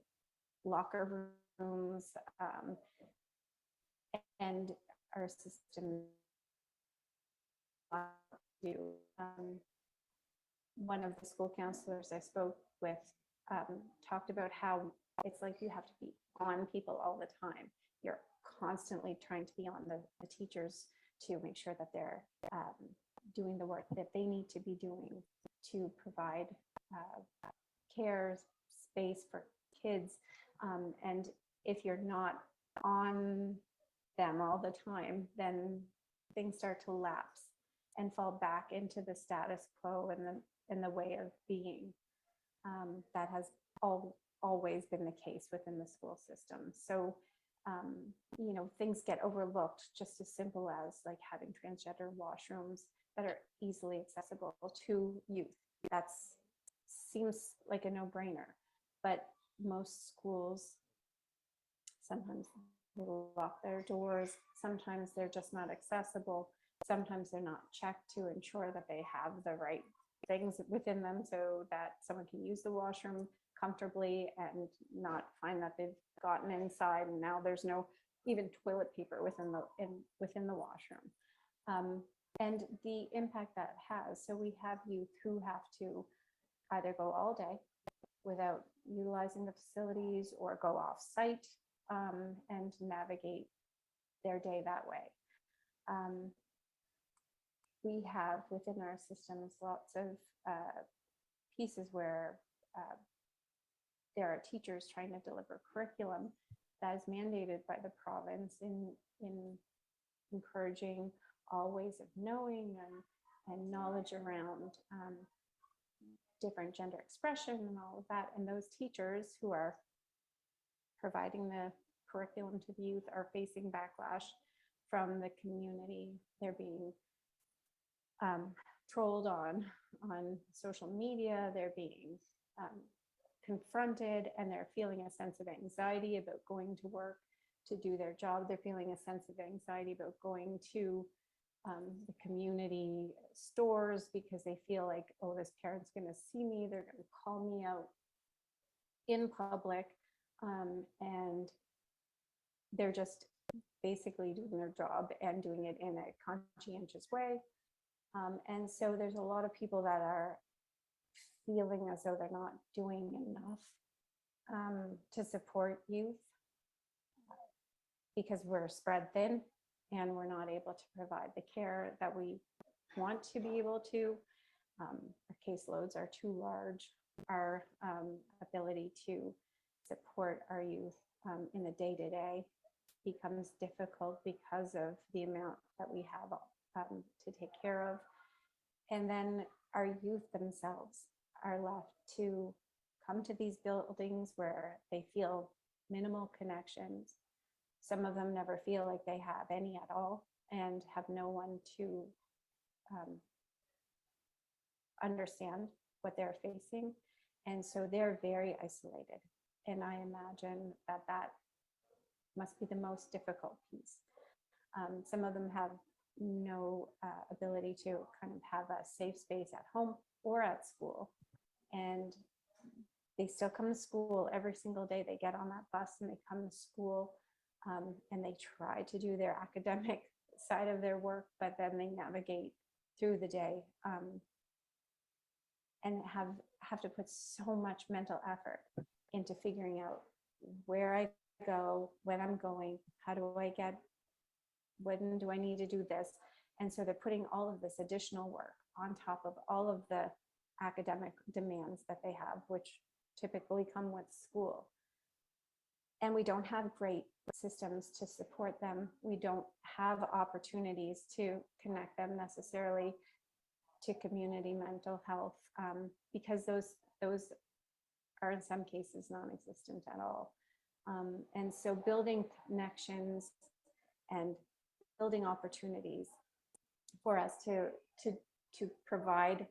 locker rooms, and our system do. One of the school counselors I spoke with talked about how it's like you have to be on people all the time. You're constantly trying to be on the teachers to make sure that they're doing the work that they need to be doing to provide care, space for kids. And if you're not on them all the time, then things start to lapse and fall back into the status quo and the way of being. That has always been the case within the school system. So, you know, things get overlooked, just as simple as like having transgender washrooms that are easily accessible to youth. That seems like a no-brainer, but most schools sometimes will lock their doors. Sometimes they're just not accessible. Sometimes they're not checked to ensure that they have the right things within them so that someone can use the washroom comfortably and not find that they've gotten inside and now there's no even toilet paper within the washroom. And the impact that has. So we have youth who have to either go all day without utilizing the facilities or go off site and navigate their day that way. We have within our systems lots of pieces where there are teachers trying to deliver curriculum that is mandated by the province in encouraging all ways of knowing and knowledge around different gender expression and all of that. And those teachers who are providing the curriculum to the youth are facing backlash from the community. They're being trolled on social media. They're being confronted, and they're feeling a sense of anxiety about going to work to do their job. They're feeling a sense of anxiety about going to the community stores because they feel like, oh, this parent's going to see me. They're going to call me out in public, and they're just basically doing their job and doing it in a conscientious way. And so there's a lot of people that are feeling as though they're not doing enough to support youth because we're spread thin and we're not able to provide the care that we want to be able to. Our caseloads are too large. Our ability to support our youth in the day-to-day becomes difficult because of the amount that we have to take care of. And then our youth themselves are left to come to these buildings where they feel minimal connections. Some of them never feel like they have any at all and have no one to understand what they're facing. And so they're very isolated. And I imagine that that must be the most difficult piece. Some of them have no ability to kind of have a safe space at home or at school. And they still come to school every single day. They get on that bus and they come to school and they try to do their academic side of their work, but then they navigate through the day and have to put so much mental effort into figuring out where I go, when I'm going, how do I get When do I need to do this? And so they're putting all of this additional work on top of all of the academic demands that they have, which typically come with school. And we don't have great systems to support them. We don't have opportunities to connect them necessarily to community mental health, because those are in some cases non-existent at all. And so building connections and building opportunities for us to provide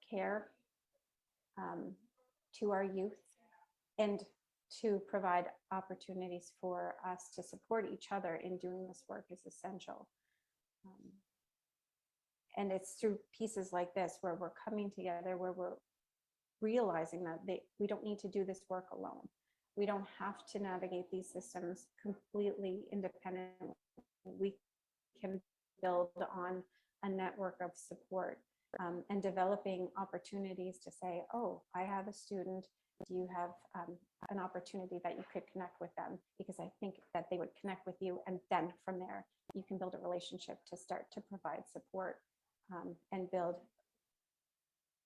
care to our youth, and to provide opportunities for us to support each other in doing this work is essential. And it's through pieces like this where we're coming together, where we're realizing that we don't need to do this work alone. We don't have to navigate these systems completely independently. We can build on a network of support, and developing opportunities to say, oh, I have a student, do you have an opportunity that you could connect with them? Because I think that they would connect with you, and then from there, you can build a relationship to start to provide support, and build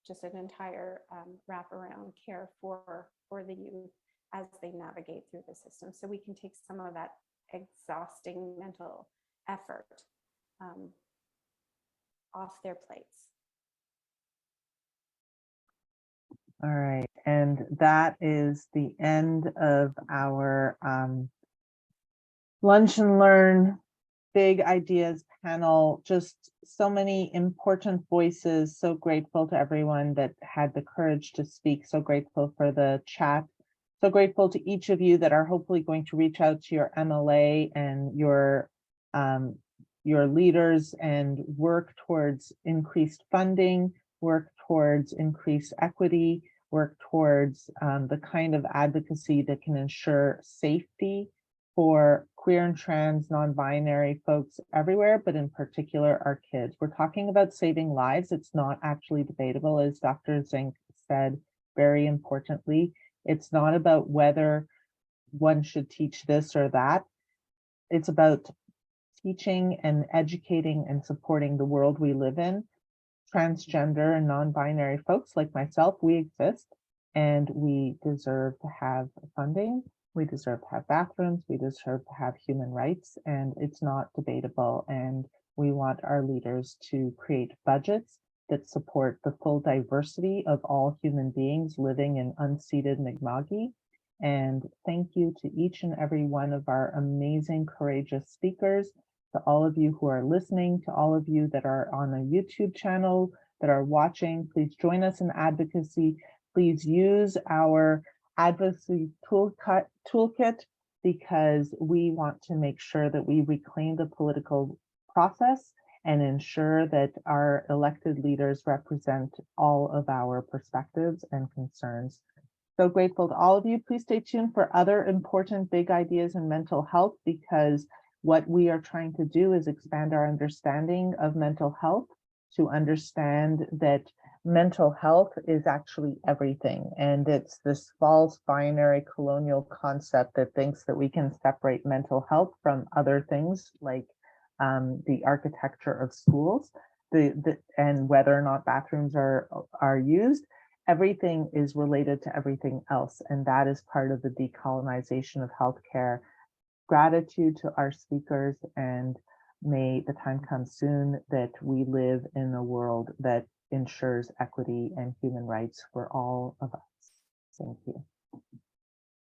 just an entire wraparound care for the youth as they navigate through the system. So we can take some of that exhausting mental effort off their plates. All right, and that is the end of our Lunch and Learn Big Ideas panel. Just so many important voices. So grateful to everyone that had the courage to speak. So grateful for the chat. So grateful to each of you that are hopefully going to reach out to your MLA and your leaders and work towards increased funding, work towards increased equity, work towards the kind of advocacy that can ensure safety for queer and trans, non-binary folks everywhere, but in particular our kids. We're talking about saving lives. It's not actually debatable, as Dr. Zink said very importantly. It's not about whether one should teach this or that. It's about teaching and educating and supporting the world we live in. Transgender and non-binary folks like myself, we exist, and we deserve to have funding. We deserve to have bathrooms. We deserve to have human rights, and it's not debatable. And we want our leaders to create budgets that support the full diversity of all human beings living in unceded Mi'kma'ki. And thank you to each and every one of our amazing, courageous speakers, to all of you who are listening, to all of you that are on a YouTube channel, that are watching. Please join us in advocacy. Please use our advocacy toolkit, because we want to make sure that we reclaim the political process and ensure that our elected leaders represent all of our perspectives and concerns. So grateful to all of you. Please stay tuned for other important big ideas in mental health, because what we are trying to do is expand our understanding of mental health, to understand that mental health is actually everything. And it's this false binary colonial concept that thinks that we can separate mental health from other things like the architecture of schools, and whether or not bathrooms are used. Everything is related to everything else, and that is part of the decolonization of healthcare. Gratitude to our speakers, and may the time come soon that we live in a world that ensures equity and human rights for all of us. Thank you.